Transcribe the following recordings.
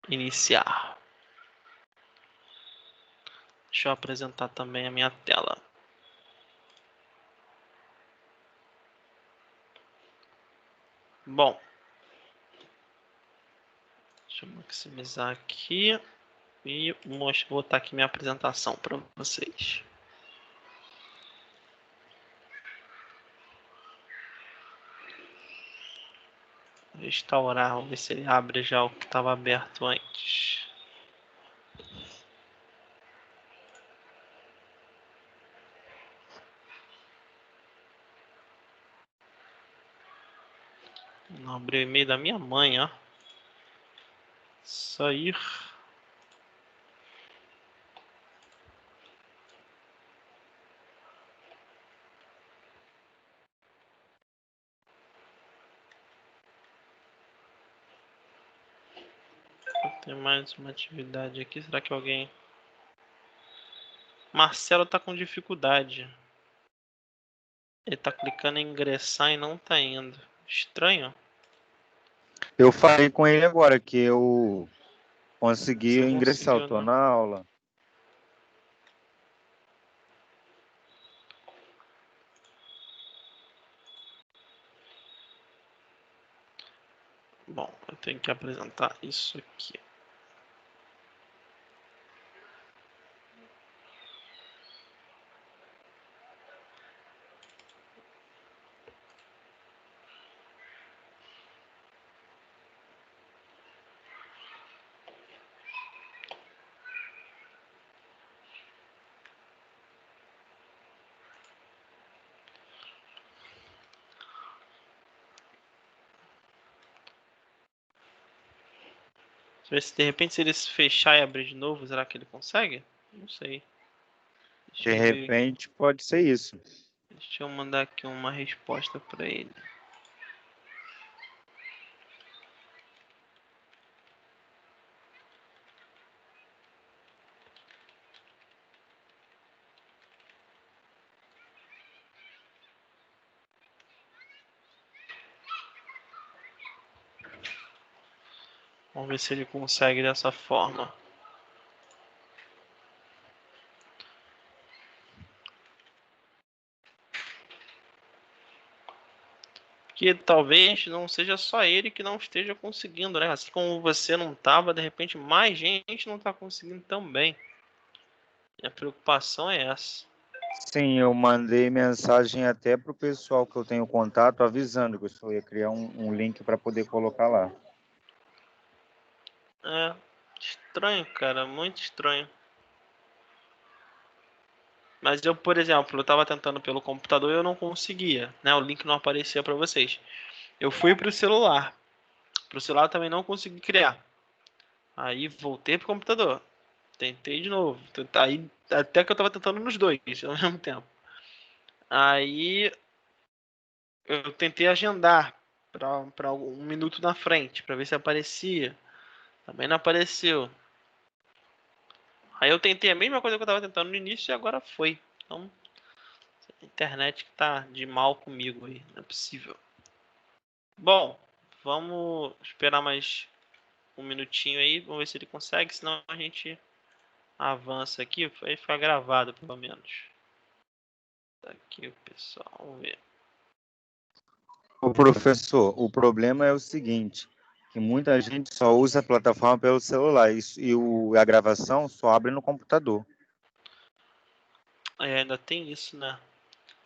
iniciar. Deixa eu apresentar também a minha tela. Bom, deixa eu maximizar aqui e botar aqui minha apresentação para vocês. Restaurar, vamos ver se ele abre já o que estava aberto antes. Não abriu o e-mail da minha mãe, ó. Sair. Tem mais uma atividade aqui. Será que alguém... Marcelo tá com dificuldade. Ele tá clicando em ingressar e não tá indo. Estranho. Eu falei com ele agora que eu consegui Você ingressar. Eu conseguiu, tô né? na aula. Bom, eu tenho que apresentar isso aqui. Deixa eu ver se de repente se ele se fechar e abrir de novo, será que ele consegue? Não sei. Deixa De eu ver. repente, pode ser isso. Deixa eu mandar aqui uma resposta para ele. Vamos ver se ele consegue dessa forma. Que talvez não seja só ele que não esteja conseguindo, né? Assim como você não estava, de repente mais gente não está conseguindo também. E a preocupação é essa. Sim, eu mandei mensagem até para o pessoal que eu tenho contato, avisando que eu só ia criar um link para poder colocar lá. É estranho, cara, muito estranho. Mas eu, por exemplo, eu estava tentando pelo computador e eu não conseguia, né? O link não aparecia para vocês. Eu fui para o celular. Para o celular também não consegui criar. Aí voltei pro computador. Tentei de novo. Aí até que eu estava tentando nos dois ao mesmo tempo. Aí eu tentei agendar para um minuto na frente para ver se aparecia. Também não apareceu. Aí eu tentei a mesma coisa que eu estava tentando no início e agora foi. Então, a internet que tá de mal comigo aí, não é possível. Bom, vamos esperar mais um minutinho aí, vamos ver se ele consegue, senão a gente avança aqui, vai ficar gravado pelo menos. Tá aqui o pessoal, vamos ver. O professor, o problema é o seguinte, que muita gente só usa a plataforma pelo celular a gravação só abre no computador. Aí ainda tem isso, né?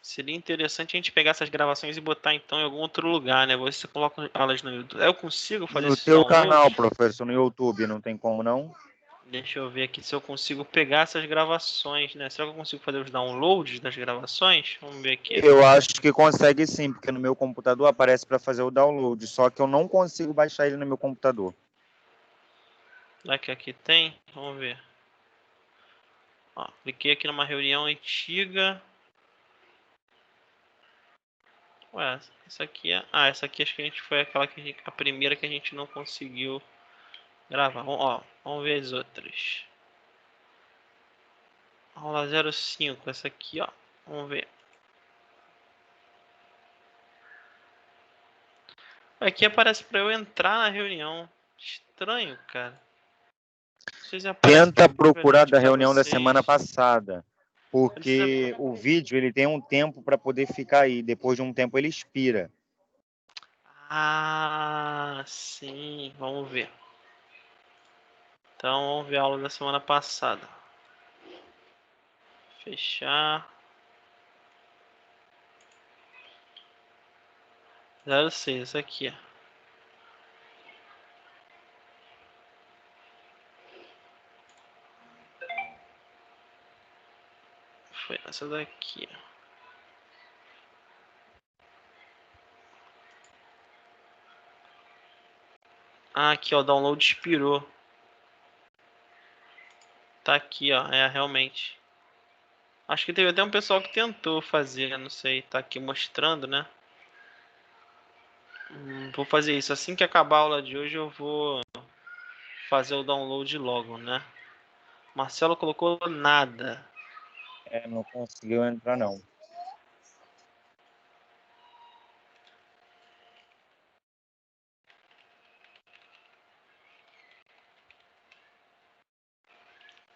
Seria interessante a gente pegar essas gravações e botar então em algum outro lugar, né? Você coloca elas no YouTube. Eu consigo fazer No esses teu canal, downloads? professor, no YouTube, não tem como não? Deixa eu ver aqui se eu consigo pegar essas gravações, né? Será que eu consigo fazer os downloads das gravações? Vamos ver aqui. Eu acho que consegue sim, porque no meu computador aparece para fazer o download, só que eu não consigo baixar ele no meu computador. Será que aqui tem? Vamos ver. Ó, cliquei aqui numa reunião antiga. Ué, essa aqui é... Ah, essa aqui acho que a gente foi aquela que a primeira que a gente não conseguiu gravar. Ó, vamos ver as outras. Aula 05, essa aqui, ó. Vamos ver. Aqui aparece para eu entrar na reunião. Estranho, cara. sei se aparece Tenta procurar diferente da para reunião da vocês. semana passada, Precisa... porque o vídeo ele tem um tempo para poder ficar aí, depois de um tempo ele expira. Ah, sim, vamos ver. Então, vamos ver a aula da semana passada. Fechar. 06, aqui, ó. Foi essa daqui, ó. Ah, aqui, ó, o download expirou. Tá aqui, ó, realmente. Acho que teve até um pessoal que tentou fazer, não sei, tá aqui mostrando, né? Vou fazer isso. Assim que acabar a aula de hoje, eu vou fazer o download logo, né? Marcelo colocou nada. Não conseguiu entrar, não.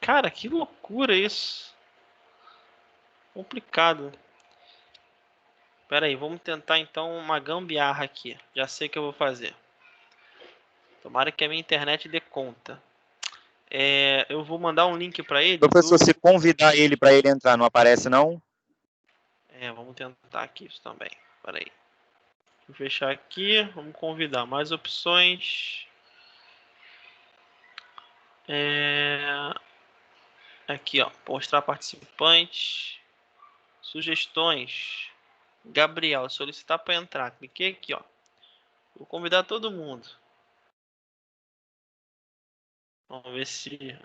Cara, que loucura isso. Complicado. Pera aí, vamos tentar então uma gambiarra aqui. Já sei o que eu vou fazer. Tomara que a minha internet dê conta. Eu vou mandar um link para ele Professor, se convidar ele para ele entrar, não aparece, não? Vamos tentar aqui isso também. Pera aí. Vou fechar aqui. Vamos convidar mais opções. Aqui, ó. Mostrar participantes. Sugestões. Gabriel, solicitar para entrar. Cliquei aqui, ó. Vou convidar todo mundo. Vamos ver se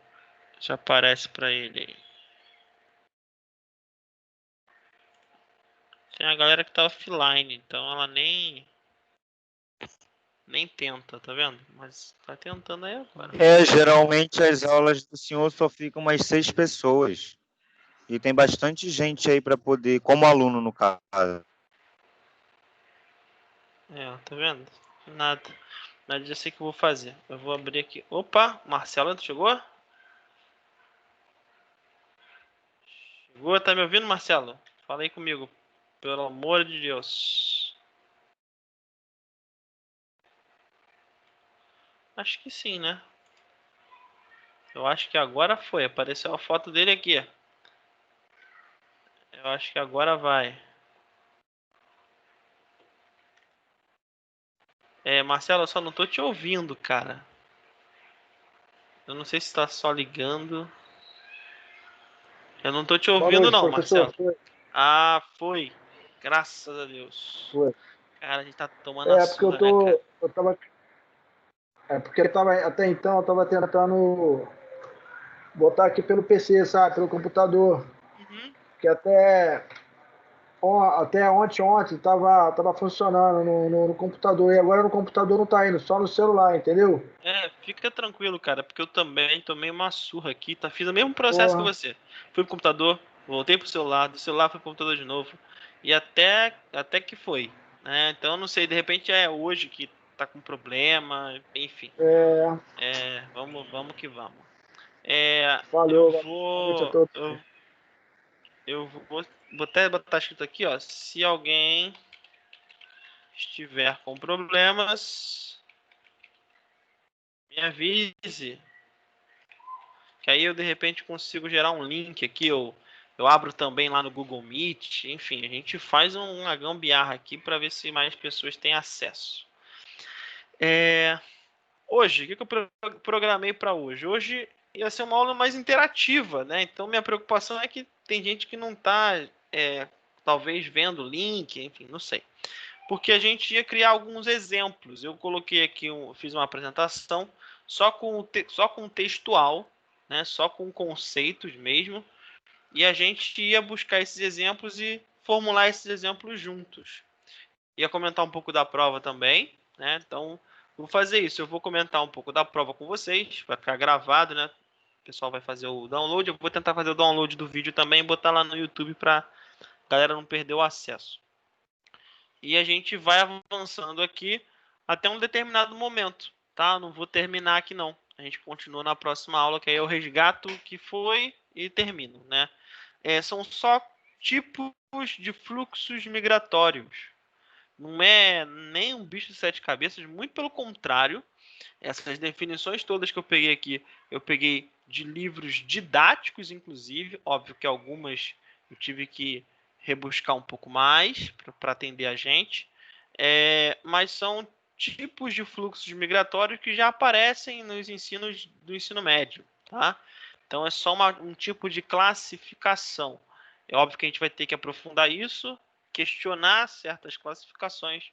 já aparece para ele aí. Tem a galera que tá offline, então ela nem tenta, tá vendo? Mas tá tentando aí agora. Geralmente as aulas do senhor só ficam umas 6 pessoas. E tem bastante gente aí para poder, como aluno no caso. Tá vendo? Nada. Mas já sei o que eu vou fazer. Eu vou abrir aqui. Opa, Marcelo, chegou? Chegou, tá me ouvindo, Marcelo? Fala aí comigo. Pelo amor de Deus. Acho que sim, né? Eu acho que agora foi. Apareceu a foto dele aqui. Eu acho que agora vai. Marcelo, eu só não tô te ouvindo, cara. Eu não sei se tá só ligando. Eu não tô te Boa ouvindo noite, não, professor. Marcelo. Ah, foi. Graças a Deus. Foi. Cara, a gente tá tomando a Porque surra, né, cara? eu tava até então eu tava tentando botar aqui pelo PC, sabe, pelo computador, Uhum. que até ontem tava funcionando no computador e agora no computador não tá indo, só no celular, entendeu? Fica tranquilo, cara, porque eu também tomei uma surra aqui, tá? Fiz o mesmo processo que Porra. você. Fui pro computador, voltei pro celular, do celular fui pro computador de novo. E até que foi, né? Então eu não sei, de repente é hoje que tá com problema, enfim. Vamos que vamos. Eu Valeu, boa noite a vou. todos. Vou até botar escrito aqui, ó. Se alguém estiver com problemas, me avise. Que aí eu de repente consigo gerar um link aqui. Eu abro também lá no Google Meet. Enfim, a gente faz uma gambiarra aqui para ver se mais pessoas têm acesso. Hoje, o que eu programei para hoje? Hoje ia ser uma aula mais interativa, né? Então minha preocupação é que tem gente que não está, talvez vendo o link, enfim, não sei. Porque a gente ia criar alguns exemplos. Eu coloquei aqui, fiz uma apresentação só com textual, né? Só com conceitos mesmo. E a gente ia buscar esses exemplos e formular esses exemplos juntos. Ia comentar um pouco da prova também, né? Então, vou fazer isso. Eu vou comentar um pouco da prova com vocês, vai ficar gravado, né? O pessoal vai fazer o download. Eu vou tentar fazer o download do vídeo também e botar lá no YouTube para a galera não perder o acesso. E a gente vai avançando aqui até um determinado momento, tá? Não vou terminar aqui não. a gente continua na próxima aula, que aí eu resgato o que foi e termino, né? São só tipos de fluxos migratórios. Não é nem um bicho de 7 cabeças, muito pelo contrário. Essas definições todas que eu peguei aqui, eu peguei de livros didáticos, inclusive. Óbvio que algumas eu tive que rebuscar um pouco mais para atender a gente. Mas são tipos de fluxos migratórios que já aparecem nos ensinos do ensino médio, tá? Então é só um tipo de classificação. É óbvio que a gente vai ter que aprofundar isso, questionar certas classificações,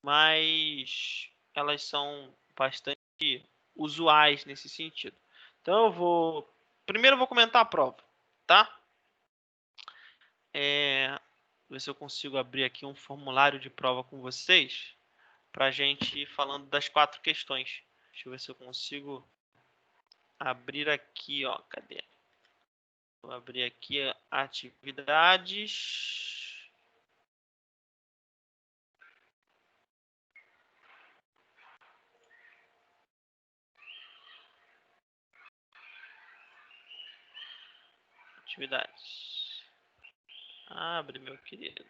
mas elas são bastante usuais nesse sentido. Então primeiro eu vou comentar a prova, tá? Ver se eu consigo abrir aqui um formulário de prova com vocês para a gente ir falando das 4 questões. Deixa eu ver se eu consigo abrir aqui, ó. Cadê? Vou abrir aqui atividades. Atividades. Abre, meu querido.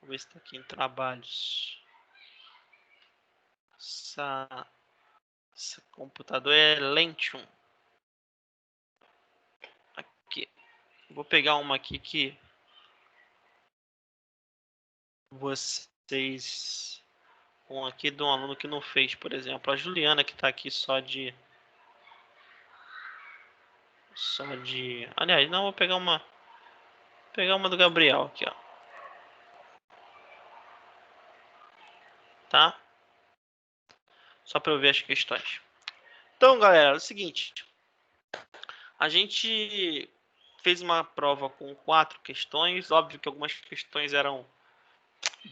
Vamos ver se está aqui em trabalhos. Esse computador é Lentium. Aqui. Vou pegar uma aqui que vocês... Um aqui de um aluno que não fez, por exemplo. A Juliana, que está aqui só de... Aliás, não, vou pegar uma do Gabriel aqui, ó. Tá? Só para eu ver as questões. Então, galera, é o seguinte. A gente fez uma prova com 4 questões. Óbvio que algumas questões eram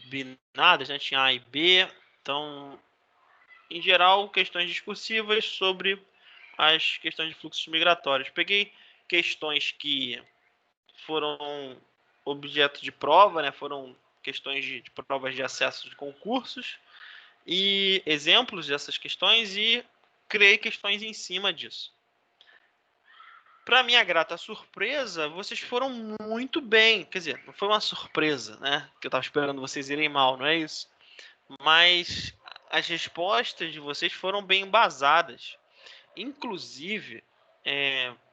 binadas, né? Tinha A e B. Então, em geral, questões discursivas sobre as questões de fluxos migratórios. Peguei questões que foram objeto de prova, né? Foram questões de provas de acesso de concursos e exemplos dessas questões e criei questões em cima disso. Para minha grata surpresa, vocês foram muito bem. Quer dizer, não foi uma surpresa, né? Que eu estava esperando vocês irem mal, não é isso? Mas as respostas de vocês foram bem embasadas. Inclusive,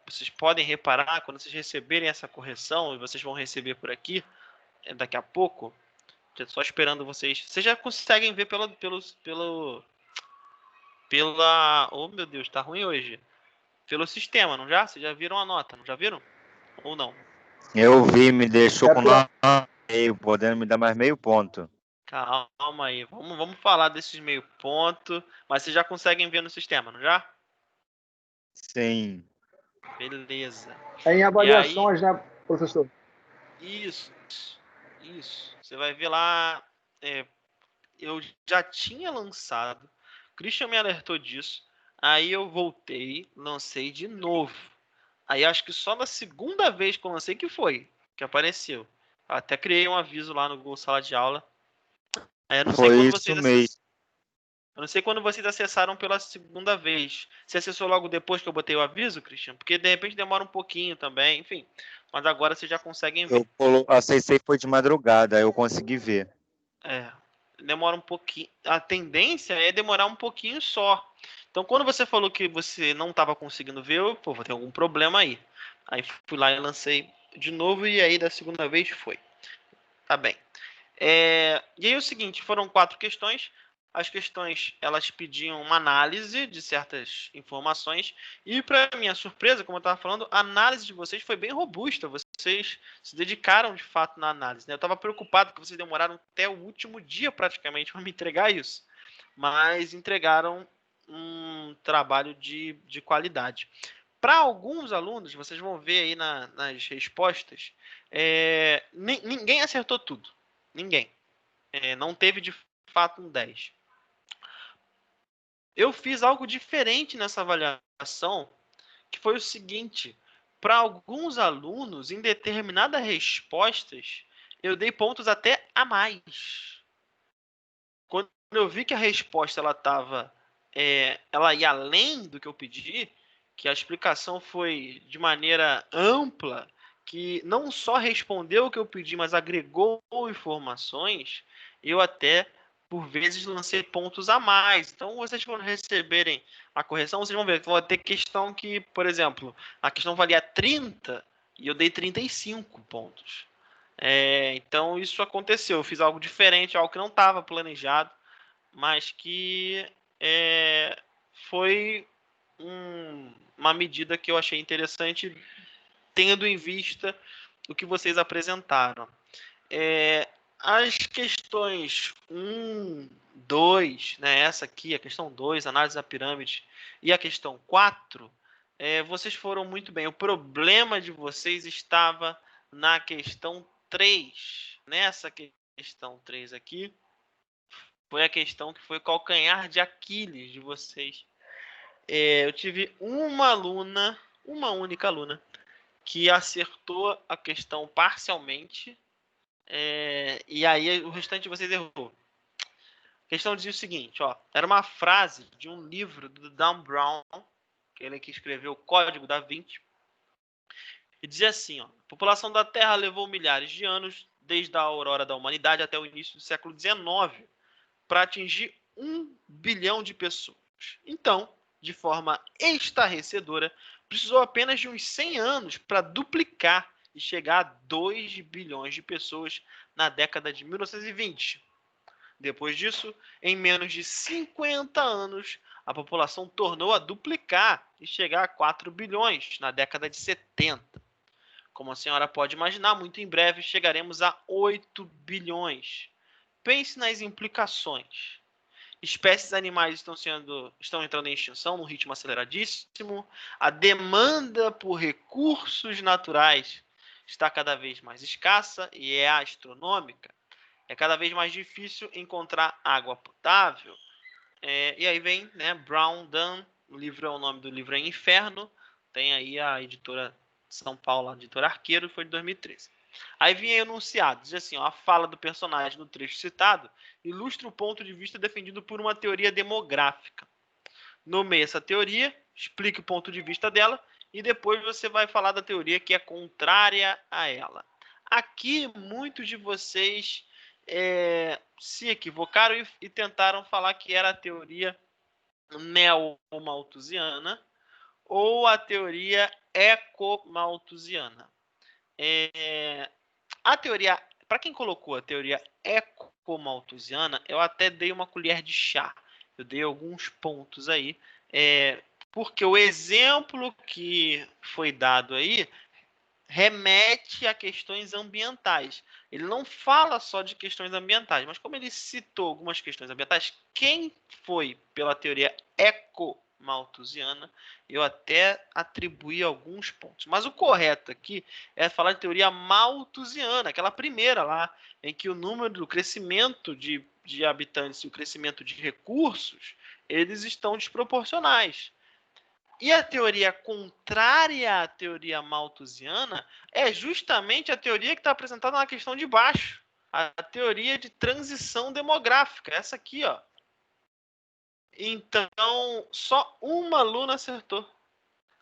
vocês podem reparar, quando vocês receberem essa correção, e vocês vão receber por aqui, daqui a pouco, só esperando vocês. Vocês já conseguem ver pela... Oh, meu Deus, tá ruim hoje. Pelo sistema, não já? Vocês já viram a nota, não já viram? Ou não? Eu vi, me deixou com 9,5, podendo me dar mais meio ponto. Calma aí, vamos falar desses meio ponto, mas vocês já conseguem ver no sistema, não já? Sim. Beleza. Em avaliações, né, professor? Isso. Você vai ver lá, eu já tinha lançado, o Christian me alertou disso, aí eu voltei, lancei de novo. Aí acho que só na segunda vez que eu lancei que apareceu. Eu até criei um aviso lá no Google Sala de Aula. Eu não sei quando vocês mesmo. Eu não sei quando vocês acessaram pela segunda vez. Você acessou logo depois que eu botei o aviso, Christian? Porque de repente demora um pouquinho também, enfim. Mas agora vocês já conseguem ver. Eu acessei foi de madrugada, eu consegui ver. Demora um pouquinho. A tendência é demorar um pouquinho só. Então, quando você falou que você não estava conseguindo ver, eu, vou ter algum problema aí. Aí fui lá e lancei de novo e aí da segunda vez foi. Tá bem. E aí é o seguinte, foram 4 questões. As questões, elas pediam uma análise de certas informações. E, para minha surpresa, como eu estava falando, a análise de vocês foi bem robusta. Vocês se dedicaram, de fato, na análise, né? Eu estava preocupado que vocês demoraram até o último dia, praticamente, para me entregar isso. Mas entregaram um trabalho de qualidade. Para alguns alunos, vocês vão ver aí nas respostas, ninguém acertou tudo. Ninguém. Não teve, de fato, um 10. Eu fiz algo diferente nessa avaliação, que foi o seguinte. Para alguns alunos, em determinadas respostas, eu dei pontos até a mais. Quando eu vi que a resposta estava ela ia além do que eu pedi, que a explicação foi de maneira ampla, que não só respondeu o que eu pedi, mas agregou informações, eu até, por vezes, lancei pontos a mais. Então, vocês quando receberem a correção, vocês vão ver que vai ter questão que, por exemplo, a questão valia 30 e eu dei 35 pontos. Então, isso aconteceu. Eu fiz algo diferente, algo que não estava planejado, mas que foi uma medida que eu achei interessante, tendo em vista o que vocês apresentaram. As questões 1, 2, né, essa aqui, a questão 2, análise da pirâmide, e a questão 4, vocês foram muito bem. O problema de vocês estava na questão 3. Nessa questão 3 aqui, foi a questão que foi calcanhar de Aquiles de vocês. Eu tive uma única aluna, que acertou a questão parcialmente, e aí o restante de vocês errou. A questão dizia o seguinte, era uma frase de um livro do Dan Brown, ele que escreveu o Código da Vinci, e dizia assim, a população da Terra levou milhares de anos, desde a aurora da humanidade até o início do século XIX, para atingir 1 bilhão de pessoas. Então, de forma estarrecedora, precisou apenas de uns 100 anos para duplicar e chegar a 2 bilhões de pessoas na década de 1920. Depois disso, em menos de 50 anos, a população tornou a duplicar e chegar a 4 bilhões na década de 70. Como a senhora pode imaginar, muito em breve chegaremos a 8 bilhões. Pense nas implicações. Espécies animais estão entrando em extinção num ritmo aceleradíssimo. A demanda por recursos naturais está cada vez mais escassa e é astronômica. É cada vez mais difícil encontrar água potável. E aí vem, né, Brown, Dan, o nome do livro é Inferno. Tem aí a editora de São Paulo, a editora Arqueiro, foi de 2013. Aí vinha enunciado, diz assim, a fala do personagem no trecho citado ilustra o ponto de vista defendido por uma teoria demográfica. Nomeie essa teoria, explique o ponto de vista dela e depois você vai falar da teoria que é contrária a ela. Aqui, muitos de vocês se equivocaram e tentaram falar que era a teoria neo-malthusiana ou a teoria eco-malthusiana. A teoria, para quem colocou a teoria eco-malthusiana, eu até dei uma colher de chá. Eu dei alguns pontos aí, porque o exemplo que foi dado aí remete a questões ambientais. Ele não fala só de questões ambientais, mas como ele citou algumas questões ambientais, quem foi pela teoria eco-malthusiana, eu até atribuí alguns pontos. Mas o correto aqui é falar de teoria malthusiana, aquela primeira lá, em que o número do crescimento de habitantes e o crescimento de recursos, eles estão desproporcionais. E a teoria contrária à teoria malthusiana é justamente a teoria que está apresentada na questão de baixo. A teoria de transição demográfica. Essa aqui, ó. Então, só uma aluna acertou.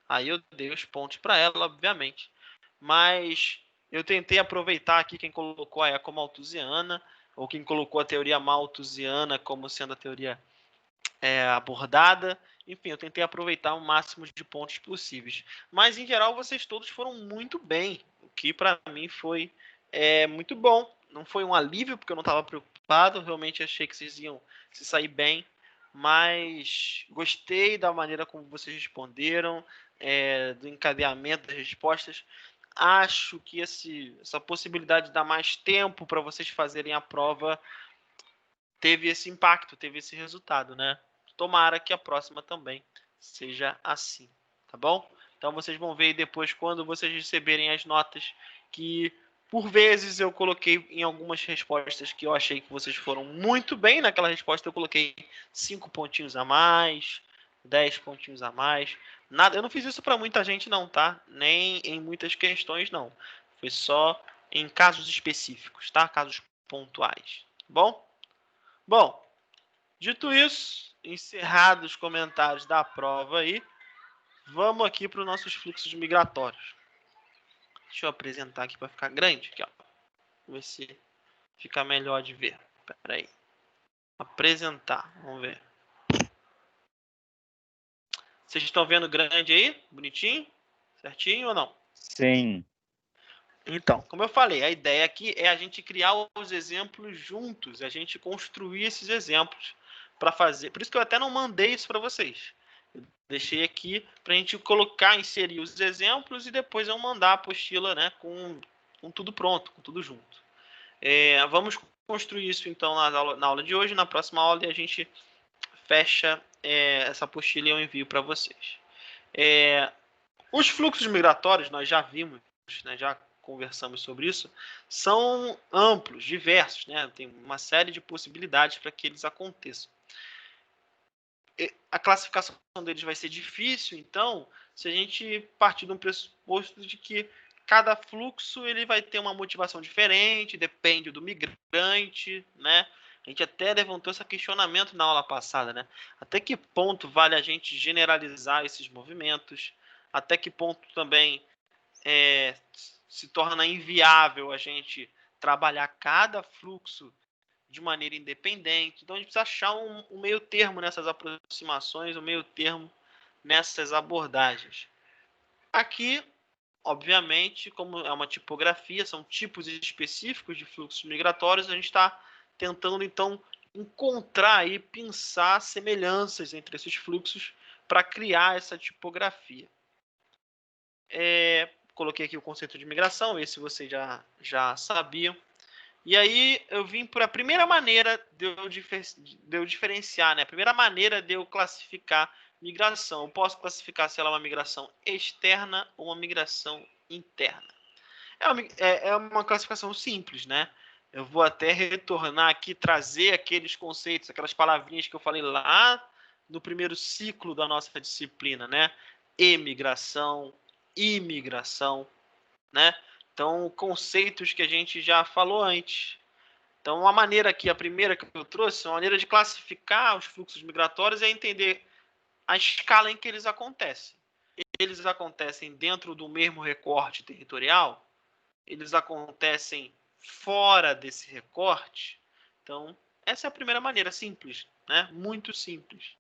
Aí eu dei os pontos para ela, obviamente. Mas eu tentei aproveitar aqui quem colocou a eco-malthusiana, ou quem colocou a teoria malthusiana como sendo a teoria abordada. Enfim, eu tentei aproveitar o máximo de pontos possíveis. Mas, em geral, vocês todos foram muito bem. O que, para mim, foi muito bom. Não foi um alívio, porque eu não estava preocupado. Realmente achei que vocês iam se sair bem. Mas gostei da maneira como vocês responderam, do encadeamento das respostas. Acho que essa possibilidade de dar mais tempo para vocês fazerem a prova teve esse impacto, teve esse resultado, né? Tomara que a próxima também seja assim, tá bom? Então vocês vão ver depois, quando vocês receberem as notas, que por vezes eu coloquei em algumas respostas que eu achei que vocês foram muito bem naquela resposta, eu coloquei 5 pontinhos a mais, 10 pontinhos a mais. Nada, eu não fiz isso para muita gente não, tá? Nem em muitas questões não. Foi só em casos específicos, tá? Casos pontuais, tá bom? Bom, Dito isso, encerrados os comentários da prova aí, vamos aqui para os nossos fluxos migratórios. Deixa eu apresentar aqui para ficar grande. Aqui, ó. Vamos ver se fica melhor de ver. Espera aí. Apresentar. Vamos ver. Vocês estão vendo grande aí? Bonitinho? Certinho ou não? Sim. Então, como eu falei, a ideia aqui é a gente criar os exemplos juntos, a gente construir esses exemplos para fazer. Por isso que eu até não mandei isso para vocês. Eu deixei aqui para a gente colocar, inserir os exemplos e depois eu mandar a apostila, né, com tudo pronto, com tudo junto. Vamos construir isso então na aula de hoje. Na próxima aula a gente fecha essa apostila e eu envio para vocês. Os fluxos migratórios, nós já vimos, né, já conversamos sobre isso, são amplos, diversos, né? Tem uma série de possibilidades para que eles aconteçam. A classificação deles vai ser difícil, então, se a gente partir de um pressuposto de que cada fluxo ele vai ter uma motivação diferente, depende do migrante, né? A gente até levantou esse questionamento na aula passada, né? Até que ponto vale a gente generalizar esses movimentos? Até que ponto também se torna inviável a gente trabalhar cada fluxo de maneira independente. Então a gente precisa achar um meio termo nessas aproximações, um meio termo nessas abordagens. Aqui, obviamente, como é uma tipografia, são tipos específicos de fluxos migratórios, a gente está tentando então encontrar e pensar semelhanças entre esses fluxos para criar essa tipografia. Coloquei aqui o conceito de migração, esse vocês já sabiam. E aí eu vim para a primeira maneira de eu diferenciar, né? A primeira maneira de eu classificar migração. Eu posso classificar se ela é uma migração externa ou uma migração interna. É uma classificação simples, né? Eu vou até retornar aqui, trazer aqueles conceitos, aquelas palavrinhas que eu falei lá no primeiro ciclo da nossa disciplina, né? Emigração, imigração, né? Então, conceitos que a gente já falou antes. Então, a primeira que eu trouxe, uma maneira de classificar os fluxos migratórios é entender a escala em que eles acontecem. Eles acontecem dentro do mesmo recorte territorial? Eles acontecem fora desse recorte? Então, essa é a primeira maneira, simples, né? Muito simples.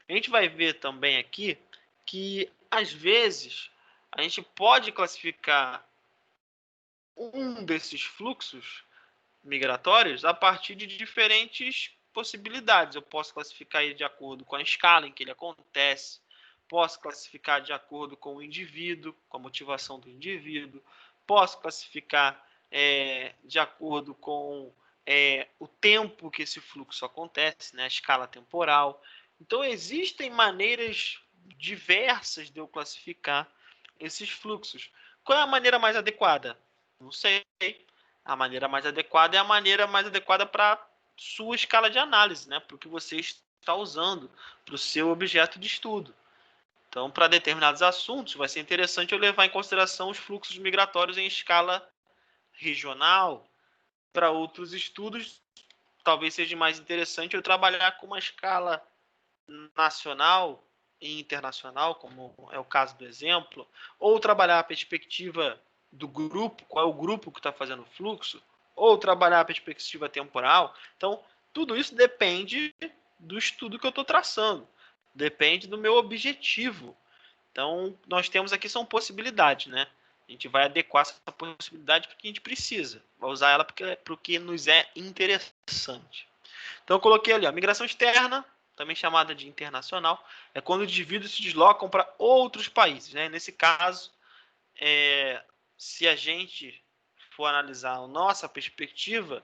A gente vai ver também aqui que, às vezes, a gente pode classificar um desses fluxos migratórios a partir de diferentes possibilidades. Eu posso classificar ele de acordo com a escala em que ele acontece, posso classificar de acordo com o indivíduo, com a motivação do indivíduo, posso classificar de acordo com o tempo que esse fluxo acontece, né, a escala temporal. Então, existem maneiras diversas de eu classificar esses fluxos. Qual é a maneira mais adequada? Não sei. A maneira mais adequada é a maneira mais adequada para sua escala de análise, né? Para o que você está usando, para o seu objeto de estudo. Então, para determinados assuntos, vai ser interessante eu levar em consideração os fluxos migratórios em escala regional. Para outros estudos, talvez seja mais interessante eu trabalhar com uma escala nacional e internacional, como é o caso do exemplo, ou trabalhar a perspectiva do grupo, qual é o grupo que está fazendo o fluxo, ou trabalhar a perspectiva temporal. Então, tudo isso depende do estudo que eu estou traçando, depende do meu objetivo. Então, nós temos aqui são possibilidades, né? A gente vai adequar essa possibilidade porque a gente precisa, vai usar ela porque nos é interessante. Então, eu coloquei ali, a migração externa, também chamada de internacional, é quando indivíduos se deslocam para outros países, né? Nesse caso, se a gente for analisar a nossa perspectiva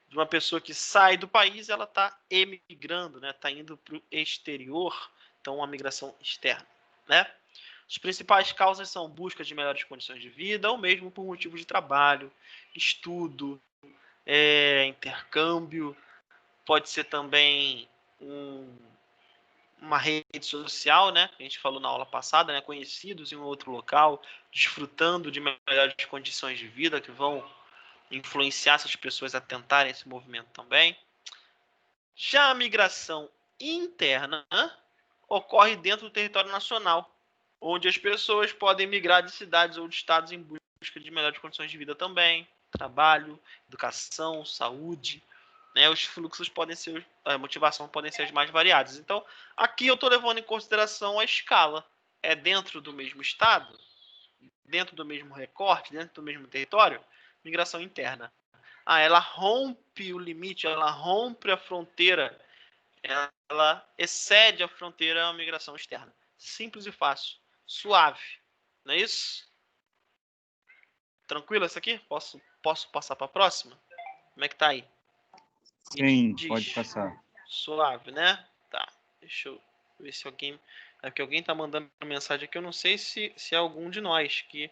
de uma pessoa que sai do país, ela está emigrando, né? Está indo para o exterior, então uma migração externa, né? As principais causas são busca de melhores condições de vida ou mesmo por motivos de trabalho, estudo, intercâmbio. Pode ser também uma rede social, né? A gente falou na aula passada, né? Conhecidos em um outro local, desfrutando de melhores condições de vida que vão influenciar essas pessoas a tentarem esse movimento também. Já a migração interna ocorre dentro do território nacional, onde as pessoas podem migrar de cidades ou de estados em busca de melhores condições de vida também, trabalho, educação, saúde, né? Os fluxos podem ser, a motivação podem ser as mais variadas. Então, aqui eu estou levando em consideração a escala. É dentro do mesmo estado, dentro do mesmo recorte, dentro do mesmo território, migração interna. Ela rompe o limite, ela rompe a fronteira, ela excede a fronteira, é uma migração externa. Simples e fácil, suave, não é isso? Tranquilo essa aqui? Posso passar para a próxima? Como é que tá aí? Sim, pode passar. Suave, né? Tá, deixa eu ver se alguém... É porque alguém tá mandando mensagem aqui, eu não sei se é algum de nós que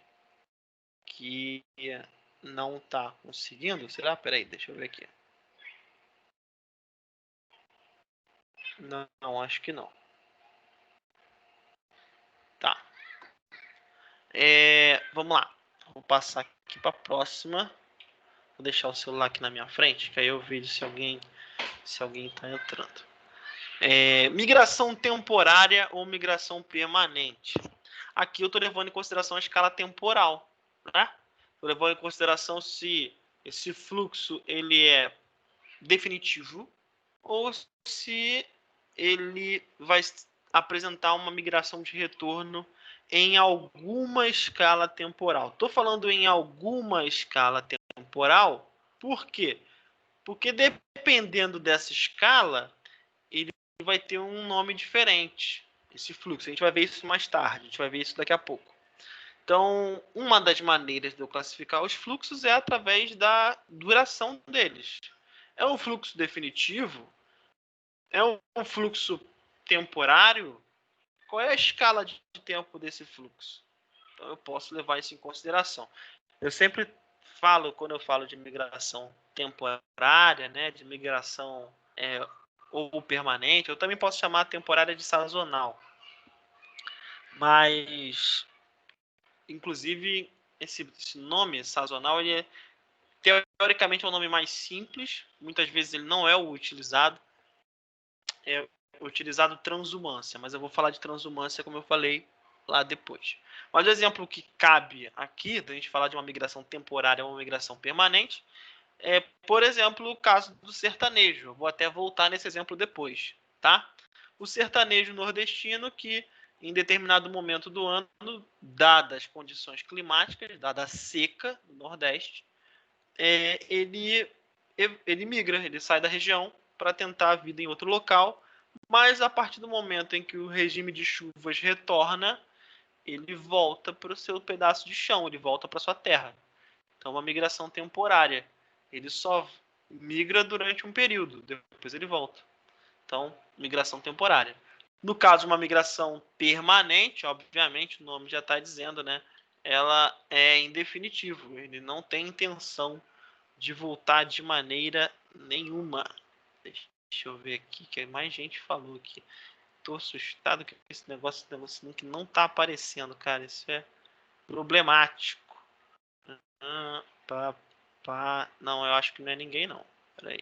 não tá conseguindo. Será? Peraí, deixa eu ver aqui. Não, acho que não. Tá. Vamos lá. Vou passar aqui para a próxima. Vou deixar o celular aqui na minha frente, que aí eu vejo se alguém está entrando. Migração temporária ou migração permanente. Aqui eu estou levando em consideração a escala temporal, né? Estou levando em consideração se esse fluxo ele é definitivo ou se ele vai apresentar uma migração de retorno em alguma escala temporal. Estou falando em alguma escala temporal, por quê? Porque dependendo dessa escala, ele vai ter um nome diferente, esse fluxo. A gente vai ver isso mais tarde, a gente vai ver isso daqui a pouco. Então, uma das maneiras de eu classificar os fluxos é através da duração deles. É um fluxo definitivo? É um fluxo temporário? Qual é a escala de tempo desse fluxo? Então eu posso levar isso em consideração. Eu sempre falo, quando eu falo de migração temporária, né, de migração ou permanente, eu também posso chamar a temporária de sazonal. Mas, inclusive, esse nome sazonal, ele é, teoricamente é um nome mais simples, muitas vezes ele não é o utilizado, é utilizado transumância, mas eu vou falar de transumância como eu falei lá depois. Mas o exemplo que cabe aqui, da gente falar de uma migração temporária ou uma migração permanente, é, por exemplo, o caso do sertanejo. Eu vou até voltar nesse exemplo depois, tá? O sertanejo nordestino que, em determinado momento do ano, dadas as condições climáticas, dada a seca do Nordeste, ele migra, ele sai da região para tentar a vida em outro local, mas a partir do momento em que o regime de chuvas retorna, ele volta para o seu pedaço de chão, ele volta para sua terra. Então, uma migração temporária. Ele só migra durante um período, depois ele volta. Então, migração temporária. No caso, uma migração permanente, obviamente, o nome já está dizendo, né? Ela é em definitivo, ele não tem intenção de voltar de maneira nenhuma. Deixa eu ver aqui, que mais gente falou aqui. Tô assustado com esse negócio que não tá aparecendo, cara. Isso é problemático. Não, eu acho que não é ninguém, não. Peraí.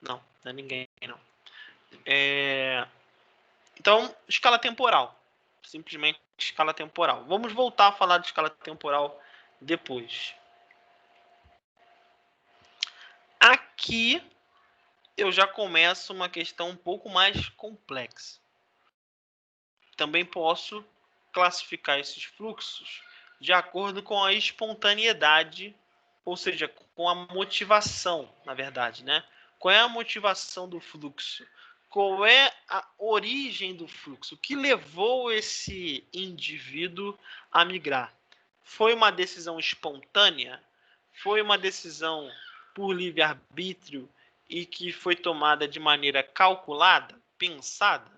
Não é ninguém, não. Então, escala temporal. Simplesmente escala temporal. Vamos voltar a falar de escala temporal depois. Aqui eu já começo uma questão um pouco mais complexa. Também posso classificar esses fluxos de acordo com a espontaneidade, ou seja, com a motivação, na verdade, né? Qual é a motivação do fluxo? Qual é a origem do fluxo? O que levou esse indivíduo a migrar? Foi uma decisão espontânea? Foi uma decisão por livre-arbítrio e que foi tomada de maneira calculada, pensada?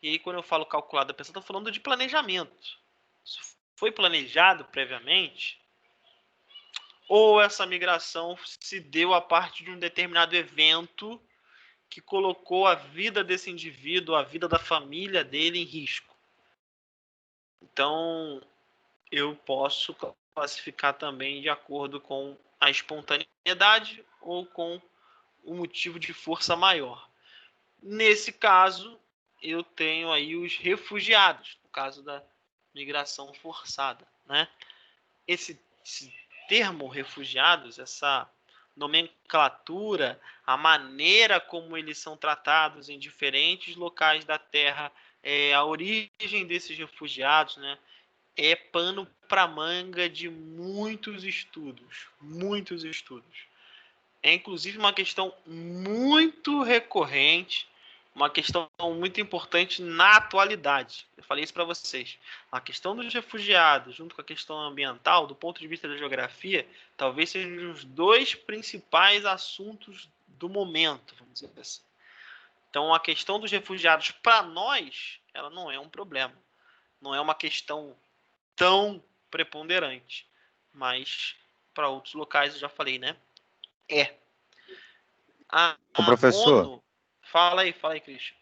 E aí, quando eu falo calculada, pensada, estou falando de planejamento. Isso foi planejado previamente? Ou essa migração se deu a partir de um determinado evento que colocou a vida desse indivíduo, a vida da família dele em risco? Então, eu posso classificar também de acordo com a espontaneidade ou com o motivo de força maior. Nesse caso, eu tenho aí os refugiados, no caso da migração forçada, né? Esse termo refugiados, essa nomenclatura, a maneira como eles são tratados em diferentes locais da Terra, a origem desses refugiados, né? É pano para manga de muitos estudos, muitos estudos. É inclusive uma questão muito recorrente, uma questão muito importante na atualidade. Eu falei isso para vocês. A questão dos refugiados, junto com a questão ambiental, do ponto de vista da geografia, talvez sejam os dois principais assuntos do momento, vamos dizer assim. Então, a questão dos refugiados, para nós, ela não é um problema. Não é uma questão tão preponderante. Mas, para outros locais, eu já falei, né? A Professor, ONU... Fala aí, Christian.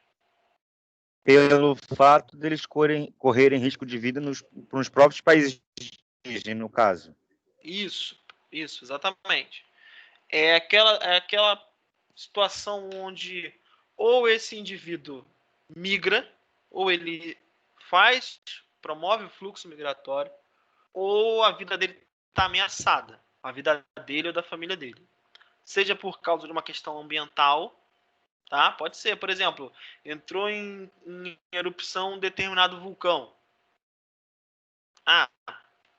pelo fato deles correrem risco de vida nos próprios países de origem, no caso. Isso, exatamente. É aquela situação onde ou esse indivíduo migra, ou ele promove o fluxo migratório, ou a vida dele está ameaçada, a vida dele ou da família dele. Seja por causa de uma questão ambiental, tá? Pode ser, por exemplo, entrou em erupção um determinado vulcão.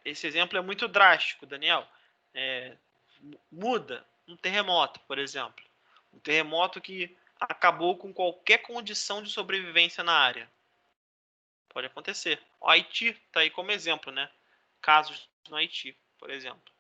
Esse exemplo é muito drástico, Daniel. Muda um terremoto, por exemplo. Um terremoto que acabou com qualquer condição de sobrevivência na área. Pode acontecer. O Haiti está aí como exemplo, né? Casos no Haiti, por exemplo.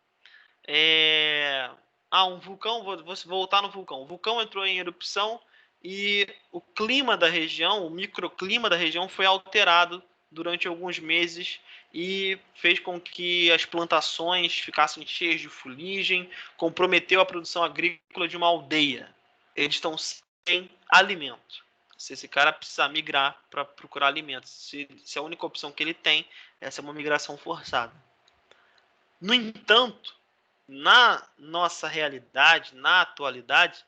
Um vulcão, vou voltar no vulcão. O vulcão entrou em erupção e o clima da região, o microclima da região foi alterado durante alguns meses e fez com que as plantações ficassem cheias de fuligem, comprometeu a produção agrícola de uma aldeia. Eles estão sem alimento. Se esse cara precisar migrar para procurar alimentos, se a única opção que ele tem é uma migração forçada. No entanto, na nossa realidade, na atualidade,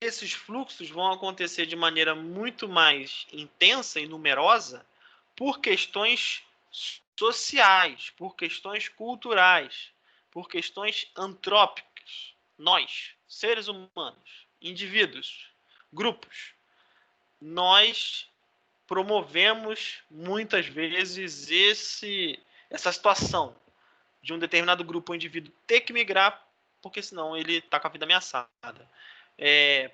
esses fluxos vão acontecer de maneira muito mais intensa e numerosa por questões sociais, por questões culturais, por questões antrópicas. Nós, seres humanos, indivíduos, grupos, nós promovemos muitas vezes essa situação de um determinado grupo ou indivíduo ter que migrar, porque senão ele está com a vida ameaçada.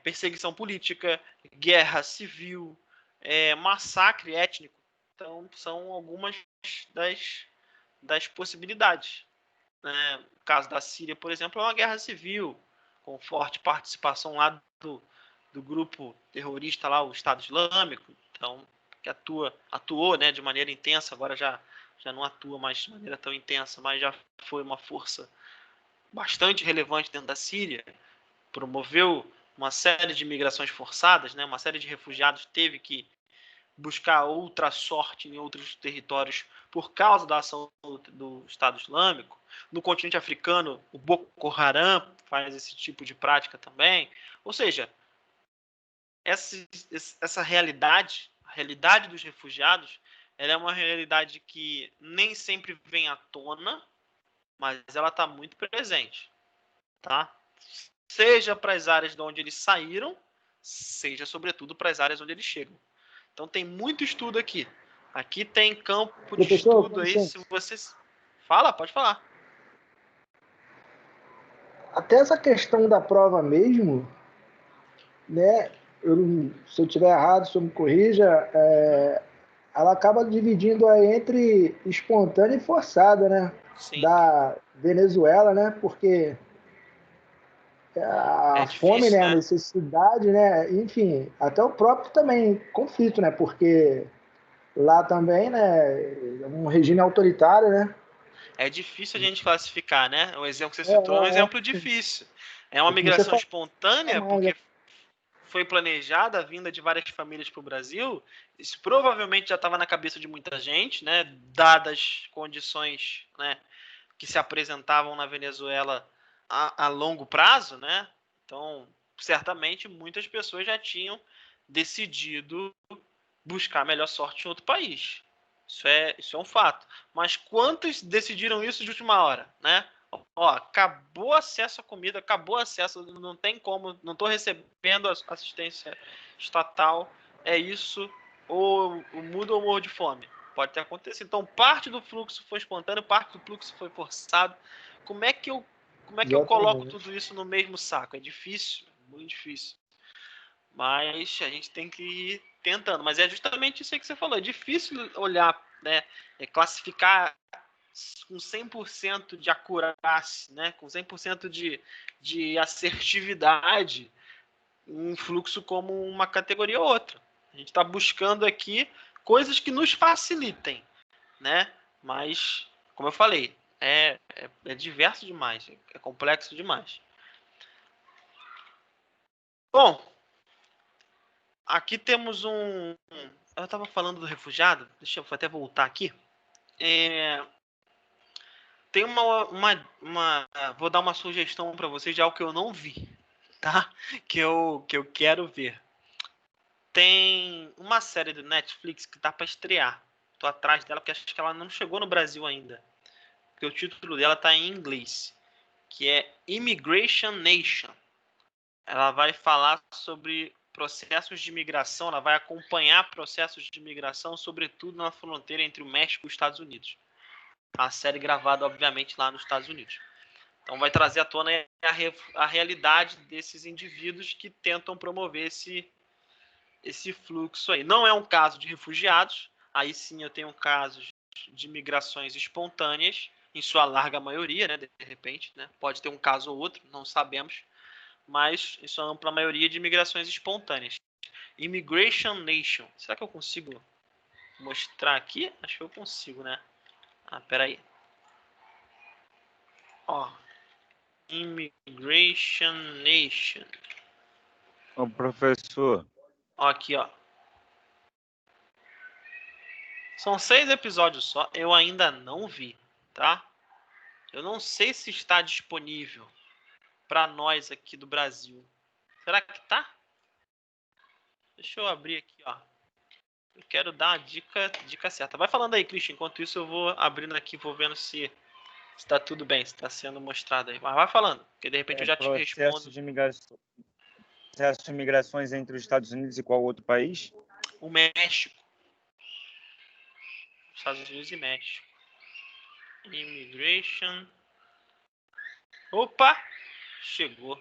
Perseguição política, guerra civil, massacre étnico. Então, são algumas das possibilidades. Né? No caso da Síria, por exemplo, é uma guerra civil, com forte participação lá do grupo terrorista lá, o Estado Islâmico, então, que atuou, né, de maneira intensa, agora já não atua mais de maneira tão intensa, mas já foi uma força bastante relevante dentro da Síria, promoveu uma série de migrações forçadas, né, uma série de refugiados teve que buscar outra sorte em outros territórios por causa da ação do Estado Islâmico. No continente africano, o Boko Haram faz esse tipo de prática também. Ou seja, essa realidade, a realidade dos refugiados, ela é uma realidade que nem sempre vem à tona, mas ela está muito presente, tá? Seja para as áreas de onde eles saíram, seja, sobretudo, para as áreas onde eles chegam. Então, tem muito estudo aqui. Aqui tem campo de estudo aí, se vocês... Fala, pode falar. Até essa questão da prova mesmo, né? Se eu estiver errado, o senhor me corrija, ela acaba dividindo aí entre espontânea e forçada, né? Sim. Da Venezuela, né? Porque a difícil, fome, né? Né? A necessidade, né? Enfim, até o próprio também conflito, né? Porque lá também, né? É um regime autoritário, né? É difícil a gente classificar, né? O exemplo que você citou é um exemplo difícil. É uma migração espontânea, porque foi planejada a vinda de várias famílias para o Brasil. Isso provavelmente já estava na cabeça de muita gente, né? Dadas condições, né, que se apresentavam na Venezuela a longo prazo, né? Então, certamente, muitas pessoas já tinham decidido buscar melhor sorte em outro país. Isso é um fato. Mas quantos decidiram isso de última hora, né? Ó, acabou acesso à comida, acabou acesso, não tem como, não estou recebendo assistência estatal, é isso, ou muda ou morro de fome. Pode ter acontecido. Então, parte do fluxo foi espontâneo, parte do fluxo foi forçado. Como é que eu coloco tudo isso no mesmo saco? É difícil, muito difícil. Mas a gente tem que ir tentando. Mas é justamente isso aí que você falou. É difícil olhar, né? Classificar com 100% de acurácia, né? Com 100% de assertividade um fluxo como uma categoria ou outra. A gente está buscando aqui coisas que nos facilitem, né? Mas, como eu falei, é diverso demais, é complexo demais. Bom, aqui temos eu estava falando do refugiado, deixa eu até voltar aqui. Tem vou dar uma sugestão para vocês de algo que eu não vi, tá? Que eu quero ver. Tem uma série do Netflix que tá para estrear. Tô atrás dela porque acho que ela não chegou no Brasil ainda. Porque o título dela tá em inglês, que é Immigration Nation. Ela vai falar sobre processos de imigração, ela vai acompanhar processos de imigração, sobretudo na fronteira entre o México e os Estados Unidos. A série gravada, obviamente, lá nos Estados Unidos. Então vai trazer à tona a realidade desses indivíduos que tentam promover esse fluxo aí. Não é um caso de refugiados, aí sim eu tenho casos de migrações espontâneas, em sua larga maioria, né, de repente, né, pode ter um caso ou outro, não sabemos, mas em sua ampla maioria de migrações espontâneas. Immigration Nation. Será que eu consigo mostrar aqui? Acho que eu consigo, né? Peraí. Ó, Immigration Nation. Ô, professor. Ó, aqui, ó. São 6 episódios só. Eu ainda não vi, tá? Eu não sei se está disponível para nós aqui do Brasil. Será que tá? Deixa eu abrir aqui, ó. Eu quero dar a dica certa. Vai falando aí, Christian. Enquanto isso, eu vou abrindo aqui, vou vendo se está tudo bem, se está sendo mostrado aí. Mas vai falando, porque de repente eu já te respondo. Processo de migrações entre os Estados Unidos e qual outro país? O México. Estados Unidos e México. Immigration. Opa! Chegou.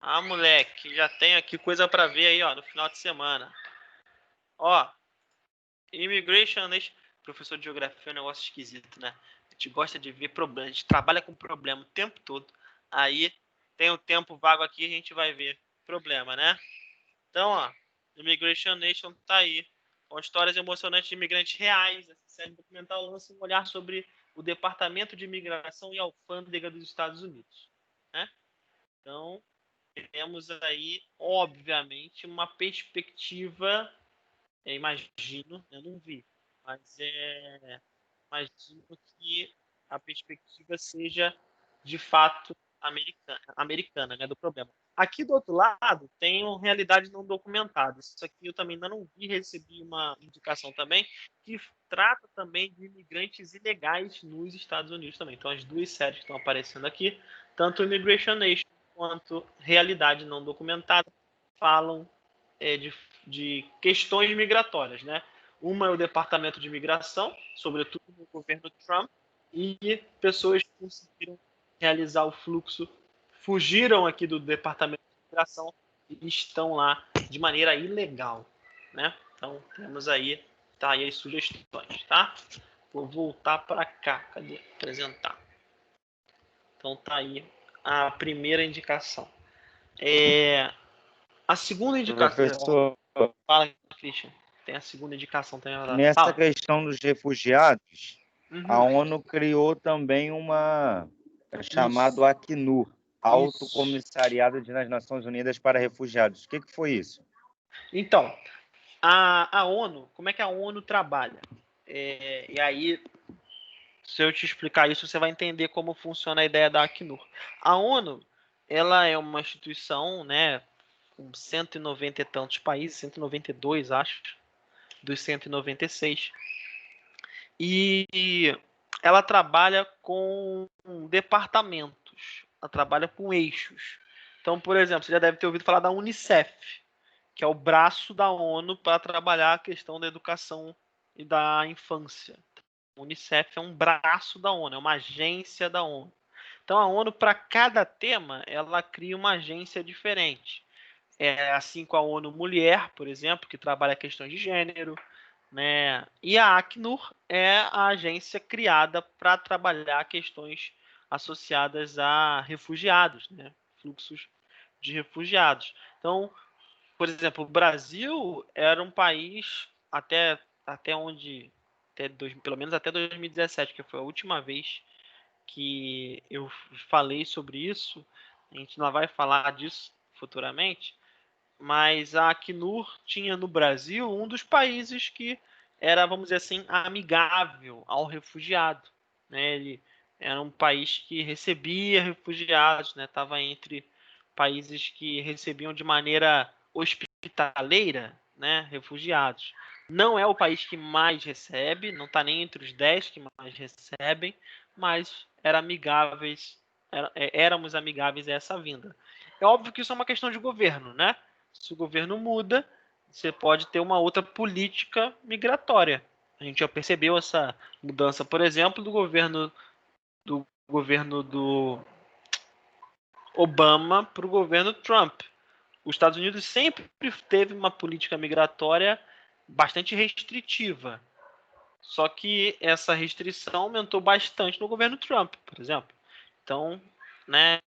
Moleque, já tenho aqui coisa para ver aí, ó, no final de semana. Ó, Immigration Nation. Professor de geografia é um negócio esquisito, né? A gente gosta de ver problema, a gente trabalha com problema o tempo todo. Aí tem o tempo vago aqui, a gente vai ver problema, né? Então, ó, Immigration Nation tá aí. Com histórias emocionantes de imigrantes reais. Essa série documental lança um olhar sobre o Departamento de Imigração e Alfândega dos Estados Unidos, né? Então, temos aí, obviamente, uma perspectiva, imagino, eu não vi, mas imagino que a perspectiva seja, de fato, americana, né, do problema. Aqui do outro lado tem uma realidade não documentada. Isso aqui eu também ainda não vi, recebi uma indicação também, que trata também de imigrantes ilegais nos Estados Unidos também. Então as duas séries que estão aparecendo aqui, tanto Immigration Nation quanto Realidade Não Documentada, falam de questões migratórias, né? Uma é o Departamento de Imigração, sobretudo no governo Trump, e pessoas que conseguiram realizar o fluxo, fugiram aqui do Departamento de Imigração e estão lá de maneira ilegal, né? Então, temos aí, tá aí as sugestões, tá? Vou voltar para cá, cadê? Apresentar. Então, tá aí a primeira indicação. A segunda indicação... Professor, Fala, Christian. Tem a segunda indicação também. nessa questão dos refugiados, a Uhum. ONU criou também chamado Acnur, Alto Comissariado das Nações Unidas para Refugiados. O que foi isso? Então, a ONU, como é que a ONU trabalha? E aí, Se eu te explicar isso, você vai entender como funciona a ideia da Acnur. A ONU, ela é uma instituição, né, com 190 e tantos países, 192, acho, dos 196. E ela trabalha com departamentos, ela trabalha com eixos. Então, por exemplo, você já deve ter ouvido falar da Unicef, que é o braço da ONU para trabalhar a questão da educação e da infância. A Unicef é um braço da ONU, é uma agência da ONU. Então, a ONU, para cada tema, ela cria uma agência diferente. É assim com a ONU Mulher, por exemplo, que trabalha questões de gênero, né? E a Acnur é a agência criada para trabalhar questões associadas a refugiados, né? Fluxos de refugiados. Então, por exemplo, o Brasil era um país até onde pelo menos até 2017, que foi a última vez que eu falei sobre isso. A gente não vai falar disso futuramente, mas a Acnur tinha no Brasil um dos países que era, vamos dizer assim, amigável ao refugiado, né? Ele era um país que recebia refugiados, né? Estava entre países que recebiam de maneira hospitaleira, né? Refugiados. Não é o país que mais recebe, não está nem entre os 10 que mais recebem, mas éramos amigáveis a essa vinda. É óbvio que isso é uma questão de governo, né? Se o governo muda, você pode ter uma outra política migratória. A gente já percebeu essa mudança, por exemplo, do governo do Obama para o governo Trump. Os Estados Unidos sempre teve uma política migratória bastante restritiva. Só que essa restrição aumentou bastante no governo Trump, por exemplo. Então, né,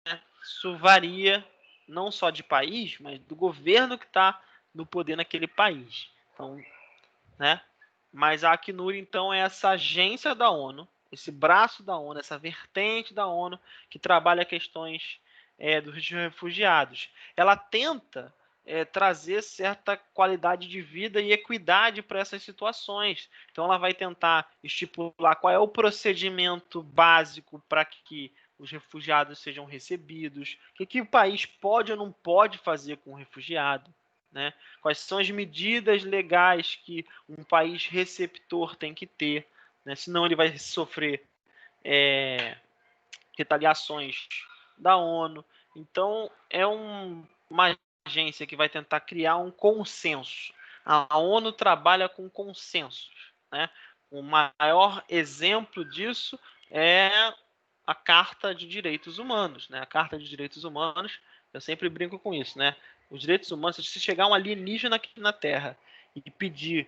isso varia não só de país, mas do governo que está no poder naquele país. Então, né? Mas a Acnur, então, é essa agência da ONU, esse braço da ONU, essa vertente da ONU que trabalha questões dos refugiados. Ela tenta trazer certa qualidade de vida e equidade para essas situações. Então, ela vai tentar estipular qual é o procedimento básico para que os refugiados sejam recebidos, o que o país pode ou não pode fazer com o refugiado, né? Quais são as medidas legais que um país receptor tem que ter, né? Senão ele vai sofrer retaliações da ONU. Então, é uma agência que vai tentar criar um consenso. A ONU trabalha com consensos, né? O maior exemplo disso é a Carta de Direitos Humanos, né? A Carta de Direitos Humanos, eu sempre brinco com isso, né? Os direitos humanos, se chegar um alienígena aqui na Terra e pedir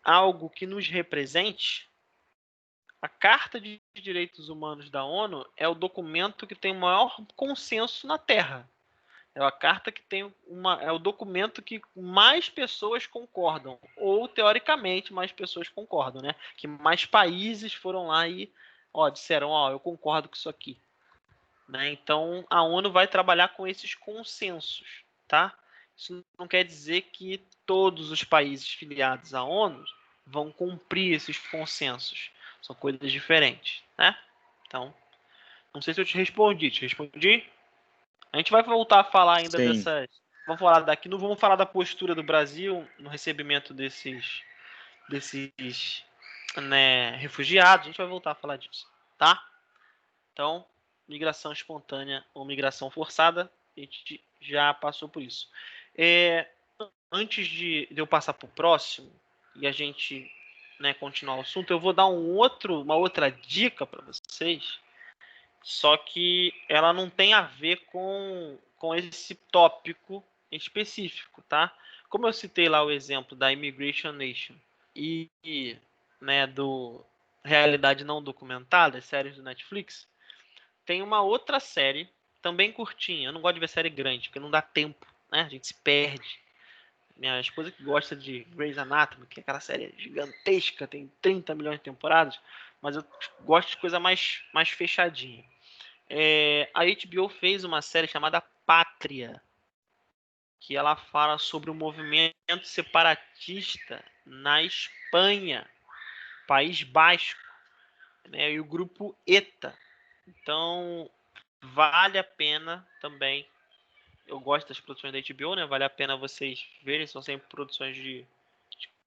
algo que nos represente, a Carta de Direitos Humanos da ONU é o documento que tem o maior consenso na Terra. É a carta que tem é o documento que mais pessoas concordam, ou teoricamente mais pessoas concordam, né? Que mais países foram lá e disseram, eu concordo com isso aqui, né? Então a ONU vai trabalhar com esses consensos, tá? Isso não quer dizer que todos os países filiados à ONU vão cumprir esses consensos. São coisas diferentes, né? Então, não sei se eu te respondi. Te respondi? A gente vai voltar a falar ainda Sim. dessas. Vamos falar daqui, não vamos falar da postura do Brasil no recebimento desses né, refugiados. A gente vai voltar a falar disso, tá? Então, migração espontânea ou migração forçada, a gente já passou por isso. Antes de eu passar para o próximo e a gente, né, continuar o assunto, eu vou dar uma outra dica para vocês, só que ela não tem a ver com esse tópico específico, tá? Como eu citei lá o exemplo da Immigration Nation e né, do Realidade Não Documentada, séries do Netflix, tem uma outra série, também curtinha. Eu não gosto de ver série grande, porque não dá tempo, né? A gente se perde. Minha esposa que gosta de Grey's Anatomy, que é aquela série gigantesca, tem 30 milhões de temporadas, mas eu gosto de coisa mais fechadinha. A HBO fez uma série chamada Pátria, que ela fala sobre o movimento separatista na Espanha, País Basco. né, e o grupo ETA. Então, vale a pena também. Eu gosto das produções da HBO, né? Vale a pena vocês verem, são sempre produções de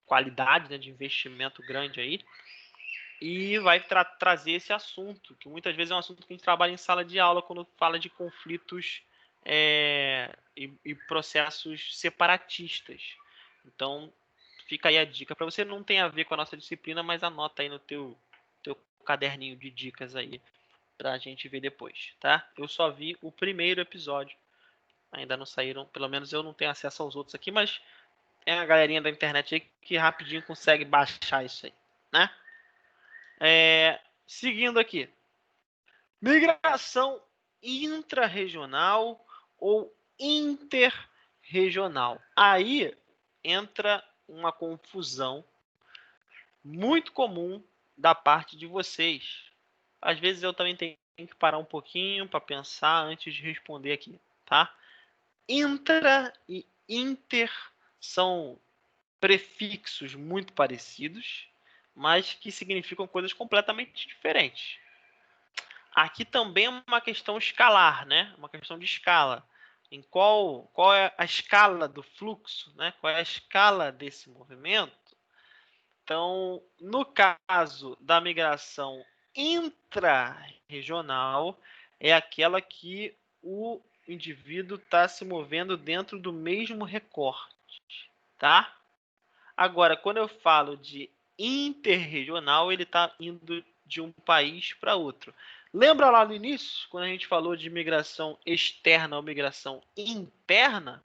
qualidade, né? De investimento grande aí. E vai trazer esse assunto, que muitas vezes é um assunto que a gente trabalha em sala de aula quando fala de conflitos e processos separatistas. Então, fica aí a dica para você. Não tem a ver com a nossa disciplina, mas anota aí no teu caderninho de dicas aí pra gente ver depois, tá? Eu só vi o primeiro episódio. Ainda não saíram, pelo menos eu não tenho acesso aos outros aqui, mas é a galerinha da internet aí que rapidinho consegue baixar isso aí, né? Seguindo aqui. Migração intra-regional ou interregional. Aí entra uma confusão muito comum da parte de vocês. Às vezes eu também tenho que parar um pouquinho para pensar antes de responder aqui, tá? Intra e inter são prefixos muito parecidos, mas que significam coisas completamente diferentes. Aqui também é uma questão escalar, né? Uma questão de escala. Em qual é a escala do fluxo, né? Qual é a escala desse movimento? Então, no caso da migração intra-regional, é aquela que o indivíduo está se movendo dentro do mesmo recorte, tá? Agora, quando eu falo de interregional, ele está indo de um país para outro. Lembra lá no início, quando a gente falou de migração externa ou migração interna?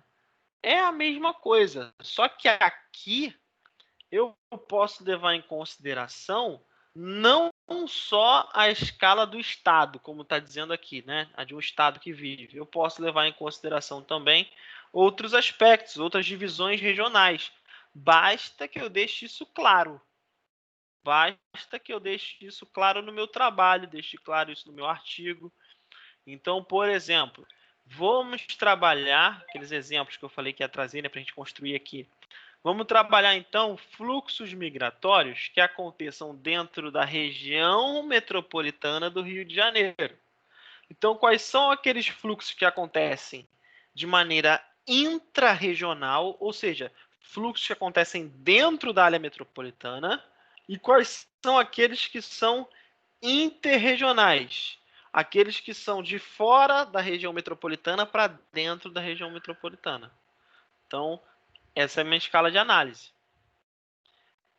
É a mesma coisa, só que aqui eu posso levar em consideração não só a escala do estado, como está dizendo aqui, né? A de um estado que vive. Eu posso levar em consideração também outros aspectos, outras divisões regionais. Basta que eu deixe isso claro. Basta que eu deixe isso claro no meu trabalho, deixe claro isso no meu artigo. Então, por exemplo, vamos trabalhar aqueles exemplos que eu falei que ia trazer, né, para a gente construir aqui. Vamos trabalhar, então, fluxos migratórios que aconteçam dentro da região metropolitana do Rio de Janeiro. Então, quais são aqueles fluxos que acontecem de maneira intrarregional, ou seja, fluxos que acontecem dentro da área metropolitana, e quais são aqueles que são interregionais, aqueles que são de fora da região metropolitana para dentro da região metropolitana. Então, essa é a minha escala de análise.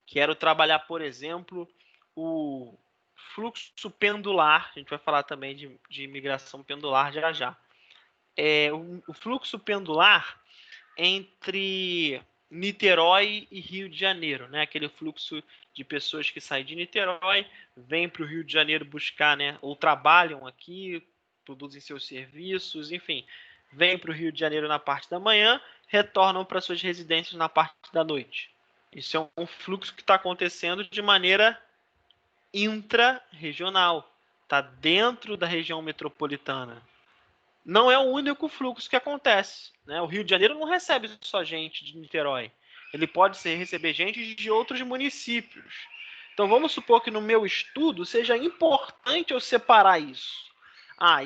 Quero trabalhar, por exemplo, o fluxo pendular. A gente vai falar também de migração pendular já já. O fluxo pendular entre Niterói e Rio de Janeiro, né? Aquele fluxo de pessoas que saem de Niterói, vêm para o Rio de Janeiro buscar, né? Ou trabalham aqui, produzem seus serviços, enfim, vêm para o Rio de Janeiro na parte da manhã, retornam para suas residências na parte da noite. Isso é um fluxo que está acontecendo de maneira intra-regional, está dentro da região metropolitana. Não é o único fluxo que acontece, né? O Rio de Janeiro não recebe só gente de Niterói. Ele pode receber gente de outros municípios. Então vamos supor que no meu estudo seja importante eu separar isso.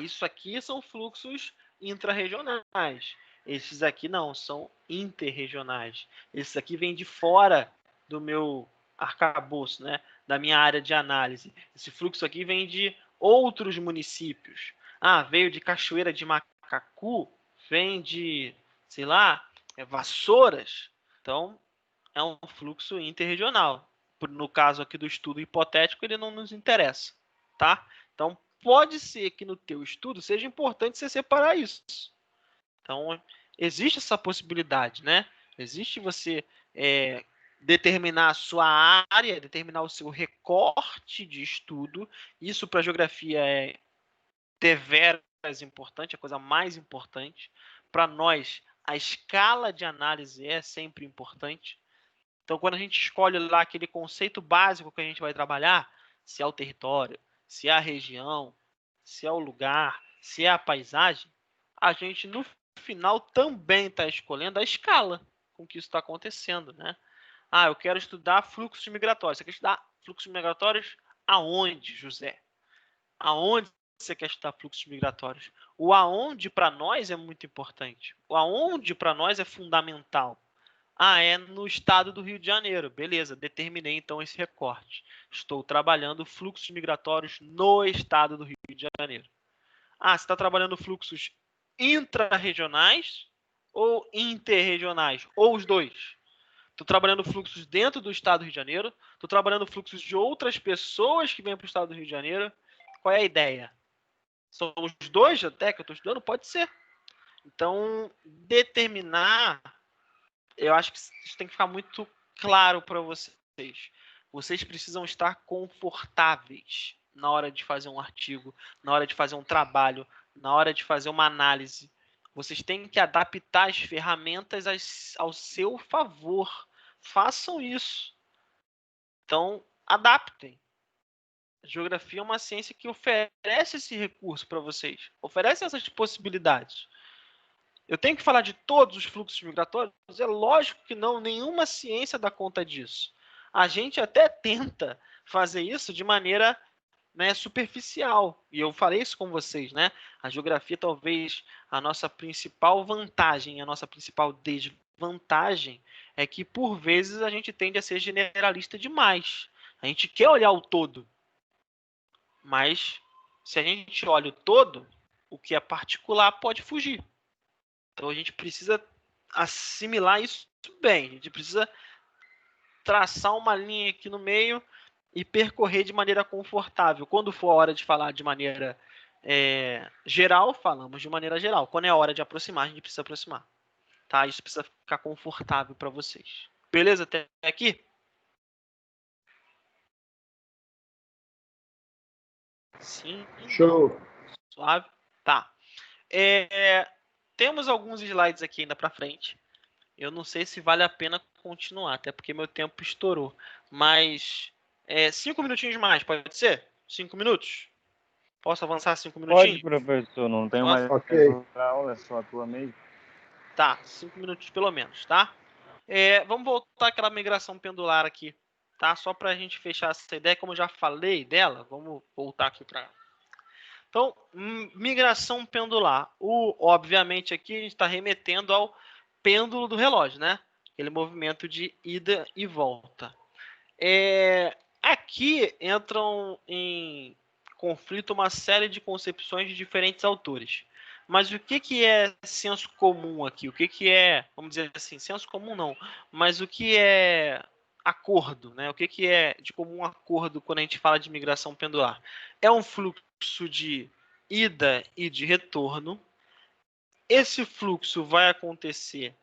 Isso aqui são fluxos intrarregionais. Esses aqui não, são interregionais. Esses aqui vêm de fora do meu arcabouço, né? Da minha área de análise. Esse fluxo aqui vem de outros municípios. Veio de Cachoeira de Macacu, vem de, sei lá, Vassouras. Então, é um fluxo interregional. No caso aqui do estudo hipotético, ele não nos interessa, tá? Então, pode ser que no teu estudo seja importante você separar isso. Então, existe essa possibilidade, né? Existe você determinar a sua área, determinar o seu recorte de estudo. Isso para a geografia é deveras importante, a coisa mais importante. Para nós, a escala de análise é sempre importante. Então, quando a gente escolhe lá aquele conceito básico que a gente vai trabalhar, se é o território, se é a região, se é o lugar, se é a paisagem, a gente, no final, também está escolhendo a escala com que isso está acontecendo, né? Eu quero estudar fluxos migratórios. Você quer estudar fluxos migratórios aonde, José? Aonde você quer estudar fluxos migratórios? O aonde para nós é muito importante. O aonde para nós é fundamental. É no estado do Rio de Janeiro. Beleza, determinei então esse recorte. Estou trabalhando fluxos migratórios no estado do Rio de Janeiro. Você está trabalhando fluxos intra-regionais ou interregionais? Ou os dois? Estou trabalhando fluxos dentro do estado do Rio de Janeiro. Estou trabalhando fluxos de outras pessoas que vêm para o estado do Rio de Janeiro. Qual é a ideia? São os dois até que eu estou estudando? Pode ser. Então, determinar, eu acho que isso tem que ficar muito claro para vocês. Vocês precisam estar confortáveis na hora de fazer um artigo, na hora de fazer um trabalho, na hora de fazer uma análise. Vocês têm que adaptar as ferramentas ao seu favor. Façam isso. Então, adaptem. A geografia é uma ciência que oferece esse recurso para vocês. Oferece essas possibilidades. Eu tenho que falar de todos os fluxos migratórios? É lógico que não. Nenhuma ciência dá conta disso. A gente até tenta fazer isso de maneira superficial. E eu falei isso com vocês, né? A geografia, talvez, a nossa principal vantagem, a nossa principal desvantagem é que, por vezes, a gente tende a ser generalista demais. A gente quer olhar o todo. Mas, se a gente olha o todo, o que é particular pode fugir. Então, a gente precisa assimilar isso bem. A gente precisa traçar uma linha aqui no meio e percorrer de maneira confortável. Quando for a hora de falar de maneira geral, falamos de maneira geral. Quando é a hora de aproximar, a gente precisa aproximar. Tá? Isso precisa ficar confortável para vocês. Beleza até aqui? Sim. Show. Suave? Tá. Temos alguns slides aqui ainda para frente. Eu não sei se vale a pena continuar, até porque meu tempo estourou. Mas 5 minutinhos mais, pode ser? 5 minutos? Posso avançar 5 minutinhos? Pode, professor, não tenho mais Ok. para aula, é só a tua mesmo. Tá, 5 minutos pelo menos, tá? Vamos voltar àquela migração pendular aqui, tá? Só para a gente fechar essa ideia, como eu já falei dela, vamos voltar aqui para ela. Então, migração pendular. Obviamente aqui a gente está remetendo ao pêndulo do relógio, né? Aquele movimento de ida e volta. Aqui entram em conflito uma série de concepções de diferentes autores. Mas o que é senso comum aqui? O que é, vamos dizer assim, senso comum não, mas o que é acordo, né? O que é de comum acordo quando a gente fala de migração pendular? É um fluxo de ida e de retorno. Esse fluxo vai acontecer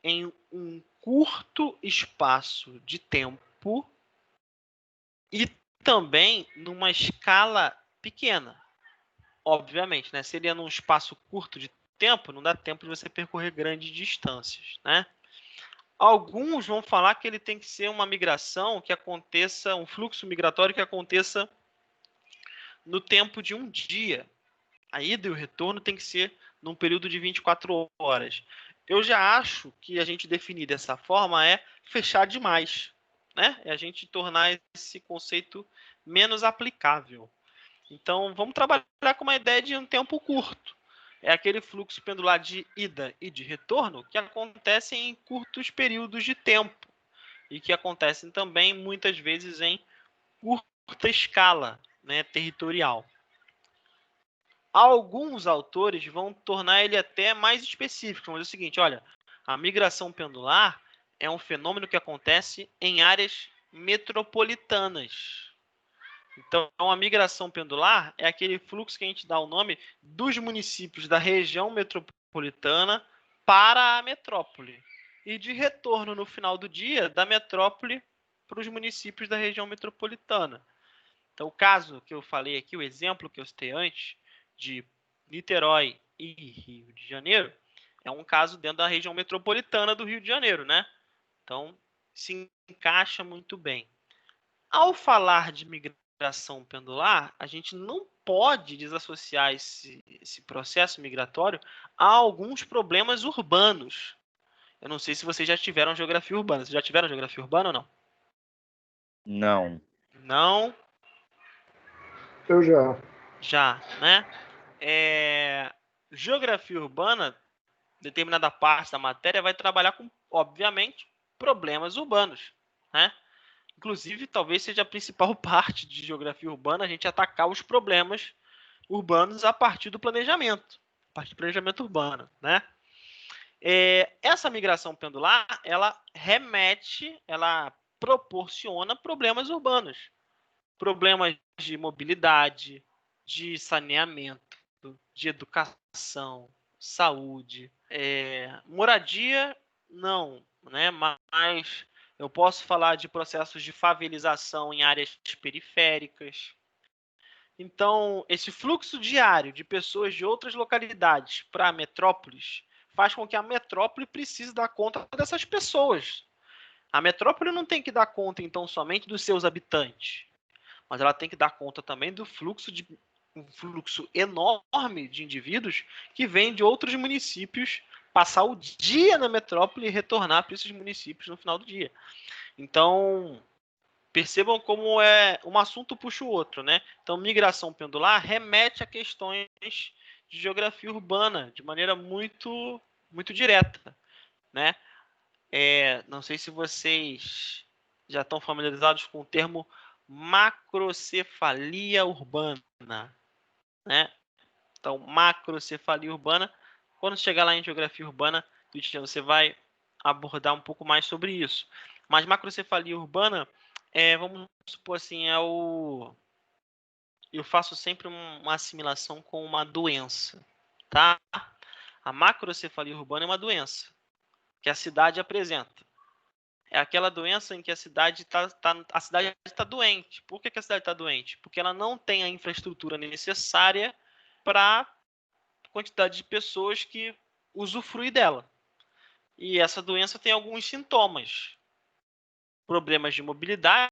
em um curto espaço de tempo e também numa escala pequena. Obviamente, né? Seria num espaço curto de tempo, não dá tempo de você percorrer grandes distâncias, né? Alguns vão falar que ele tem que ser uma migração que aconteça, um fluxo migratório que aconteça no tempo de um dia. A ida e o retorno tem que ser num período de 24 horas. Eu já acho que a gente definir dessa forma é fechar demais, né? É a gente tornar esse conceito menos aplicável. Então, vamos trabalhar com uma ideia de um tempo curto. É aquele fluxo pendular de ida e de retorno que acontece em curtos períodos de tempo e que acontecem também, muitas vezes, em curta escala, né, territorial. Alguns autores vão tornar ele até mais específico. Vão dizer o seguinte, olha, a migração pendular é um fenômeno que acontece em áreas metropolitanas. Então, a migração pendular é aquele fluxo que a gente dá o nome dos municípios da região metropolitana para a metrópole. E de retorno no final do dia, da metrópole para os municípios da região metropolitana. Então, o caso que eu falei aqui, o exemplo que eu citei antes, de Niterói e Rio de Janeiro, é um caso dentro da região metropolitana do Rio de Janeiro, né? Então, se encaixa muito bem. Ao falar de migração pendular, a gente não pode desassociar esse processo migratório a alguns problemas urbanos. Eu não sei se vocês já tiveram geografia urbana. Vocês já tiveram geografia urbana ou não? Não. Não. Eu já. Já, né? Geografia urbana, determinada parte da matéria vai trabalhar com, obviamente, problemas urbanos, né? Inclusive, talvez seja a principal parte de geografia urbana a gente atacar os problemas urbanos a partir do planejamento, a partir do planejamento urbano, né? Essa migração pendular, ela proporciona problemas urbanos, problemas de mobilidade, de saneamento, de educação, saúde, moradia, não, né? Mas eu posso falar de processos de favelização em áreas periféricas. Então, esse fluxo diário de pessoas de outras localidades para a metrópolis faz com que a metrópole precise dar conta dessas pessoas. A metrópole não tem que dar conta, então, somente dos seus habitantes, mas ela tem que dar conta também do um fluxo enorme de indivíduos que vêm de outros municípios, passar o dia na metrópole e retornar para esses municípios no final do dia. Então, percebam como um assunto puxa o outro, né? Então, migração pendular remete a questões de geografia urbana de maneira muito, muito direta, né? Não sei se vocês já estão familiarizados com o termo macrocefalia urbana, né? Então, macrocefalia urbana, quando chegar lá em geografia urbana, você vai abordar um pouco mais sobre isso. Mas macrocefalia urbana, vamos supor assim, eu faço sempre uma assimilação com uma doença, tá? A macrocefalia urbana é uma doença que a cidade apresenta. É aquela doença em que a cidade está doente. Por que a cidade está doente? Porque ela não tem a infraestrutura necessária para a quantidade de pessoas que usufruem dela. E essa doença tem alguns sintomas. Problemas de mobilidade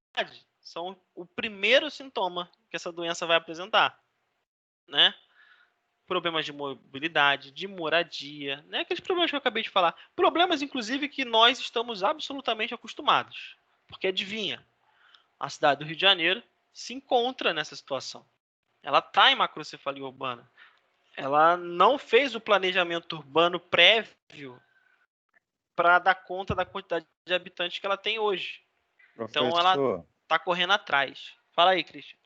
são o primeiro sintoma que essa doença vai apresentar, né? Problemas de mobilidade, de moradia, né? Aqueles problemas que eu acabei de falar. Problemas, inclusive, que nós estamos absolutamente acostumados. Porque adivinha, a cidade do Rio de Janeiro se encontra nessa situação. Ela está em macrocefalia urbana. Ela não fez o planejamento urbano prévio para dar conta da quantidade de habitantes que ela tem hoje. Então, ela Professor, está correndo atrás. Fala aí, Cristian.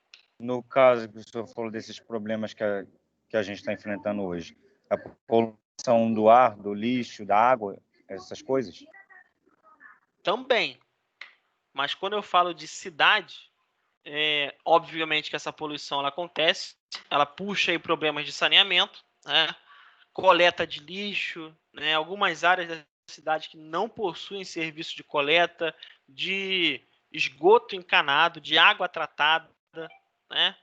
no caso que o senhor falou desses problemas que a gente está enfrentando hoje, a poluição do ar, do lixo, da água, essas coisas? Também. Mas quando eu falo de cidade, obviamente que essa poluição ela acontece, ela puxa aí problemas de saneamento, né? Coleta de lixo, né? Algumas áreas da cidade que não possuem serviço de coleta, de esgoto encanado, de água tratada, né?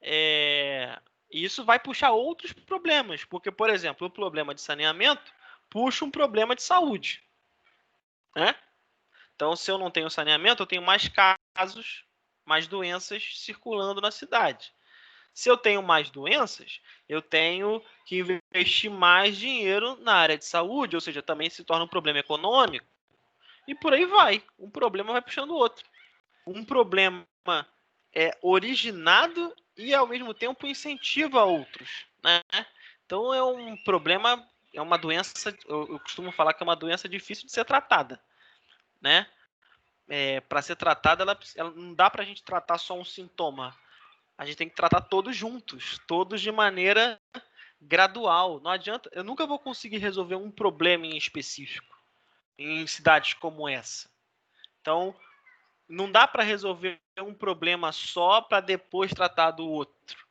E isso vai puxar outros problemas, porque, por exemplo, o problema de saneamento puxa um problema de saúde, né? Então, se eu não tenho saneamento, eu tenho mais casos, mais doenças circulando na cidade. Se eu tenho mais doenças, eu tenho que investir mais dinheiro na área de saúde, ou seja, também se torna um problema econômico, e por aí vai. Um problema vai puxando o outro. Um problema é originado e, ao mesmo tempo, incentiva outros, né? Então, é um problema, é uma doença, eu costumo falar que é uma doença difícil de ser tratada, né? Para ser tratada, ela não dá para a gente tratar só um sintoma. A gente tem que tratar todos juntos, todos de maneira gradual. Não adianta, eu nunca vou conseguir resolver um problema em específico em cidades como essa. Então, não dá para resolver um problema só para depois tratar do outro.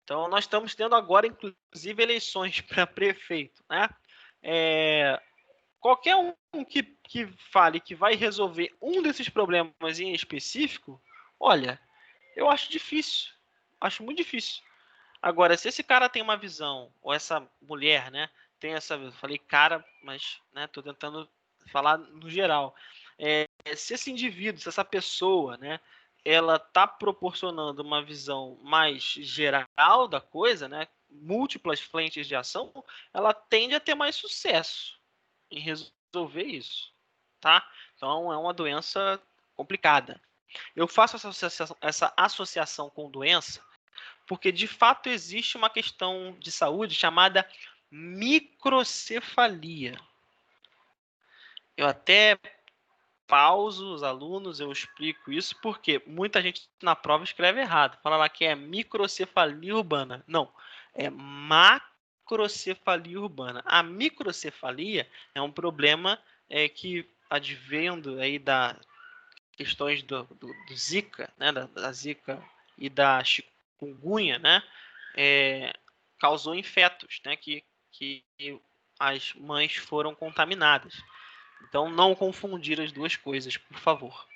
Então, nós estamos tendo agora, inclusive, eleições para prefeito, né? Qualquer um que fale que vai resolver um desses problemas em específico, olha, eu acho difícil. Acho muito difícil. Agora, se esse cara tem uma visão, ou essa mulher, né, tem essa visão, falei cara, mas, né, tô tentando falar no geral. Se esse indivíduo, se essa pessoa, né, ela tá proporcionando uma visão mais geral da coisa, né, múltiplas frentes de ação, ela tende a ter mais sucesso em resolver isso, tá? Então, é uma doença complicada. Eu faço essa associação com doença porque de fato existe uma questão de saúde chamada microcefalia. Eu até pauso os alunos, eu explico isso, porque muita gente na prova escreve errado. Fala lá que é microcefalia urbana. Não, é macrocefalia urbana. A microcefalia é um problema que advendo aí da questões do Zika, né, da Zika e da chikungunya, né, causou em fetos, né, que as mães foram contaminadas. Então, não confundir as duas coisas, por favor,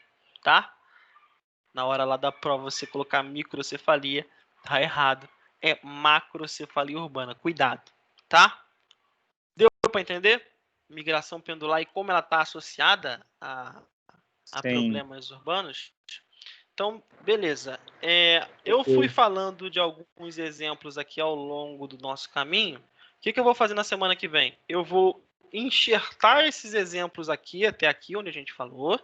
tá? Na hora lá da prova, você colocar microcefalia, tá errado. É macrocefalia urbana. Cuidado, tá? Deu para entender? Migração pendular e como ela está associada a problemas urbanos? Então, beleza. Eu fui falando de alguns exemplos aqui ao longo do nosso caminho. O que eu vou fazer na semana que vem? Eu vou enxertar esses exemplos aqui, até aqui onde a gente falou.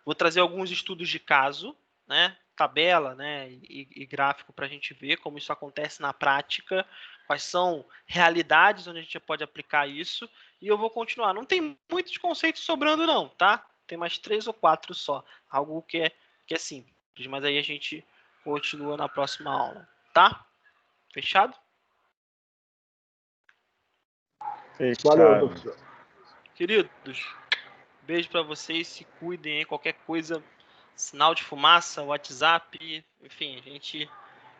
Vou trazer alguns estudos de caso, né? Tabela, né? E gráfico para a gente ver como isso acontece na prática, quais são realidades onde a gente pode aplicar isso. E eu vou continuar. Não tem muitos conceitos sobrando, não, tá? Tem mais 3 ou 4 só. Algo que é simples. Mas aí a gente continua na próxima aula, tá? Fechado? Valeu, professor. Queridos, beijo para vocês, se cuidem aí, qualquer coisa, sinal de fumaça, WhatsApp, enfim,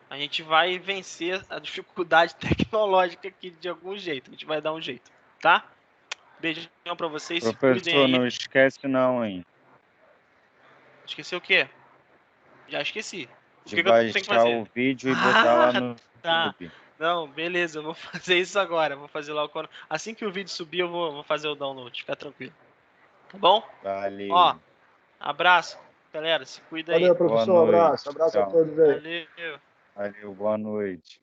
a gente vai vencer a dificuldade tecnológica aqui de algum jeito, a gente vai dar um jeito, tá? Beijão para vocês, se cuidem Professor, aí. não esquece não, hein? Esqueceu o quê? Já esqueci. O De que eu tenho que baixar fazer? o vídeo e botar lá no Tá. YouTube. Não, beleza, eu vou fazer isso agora. Vou fazer logo quando. Assim que o vídeo subir, eu vou fazer o download. Fica tranquilo. Tá bom? Valeu. Ó, abraço, galera. Se cuida aí. Valeu, Boa professor. noite. Abraço. Abraço a Tchau. todos aí. Valeu. Valeu, boa noite.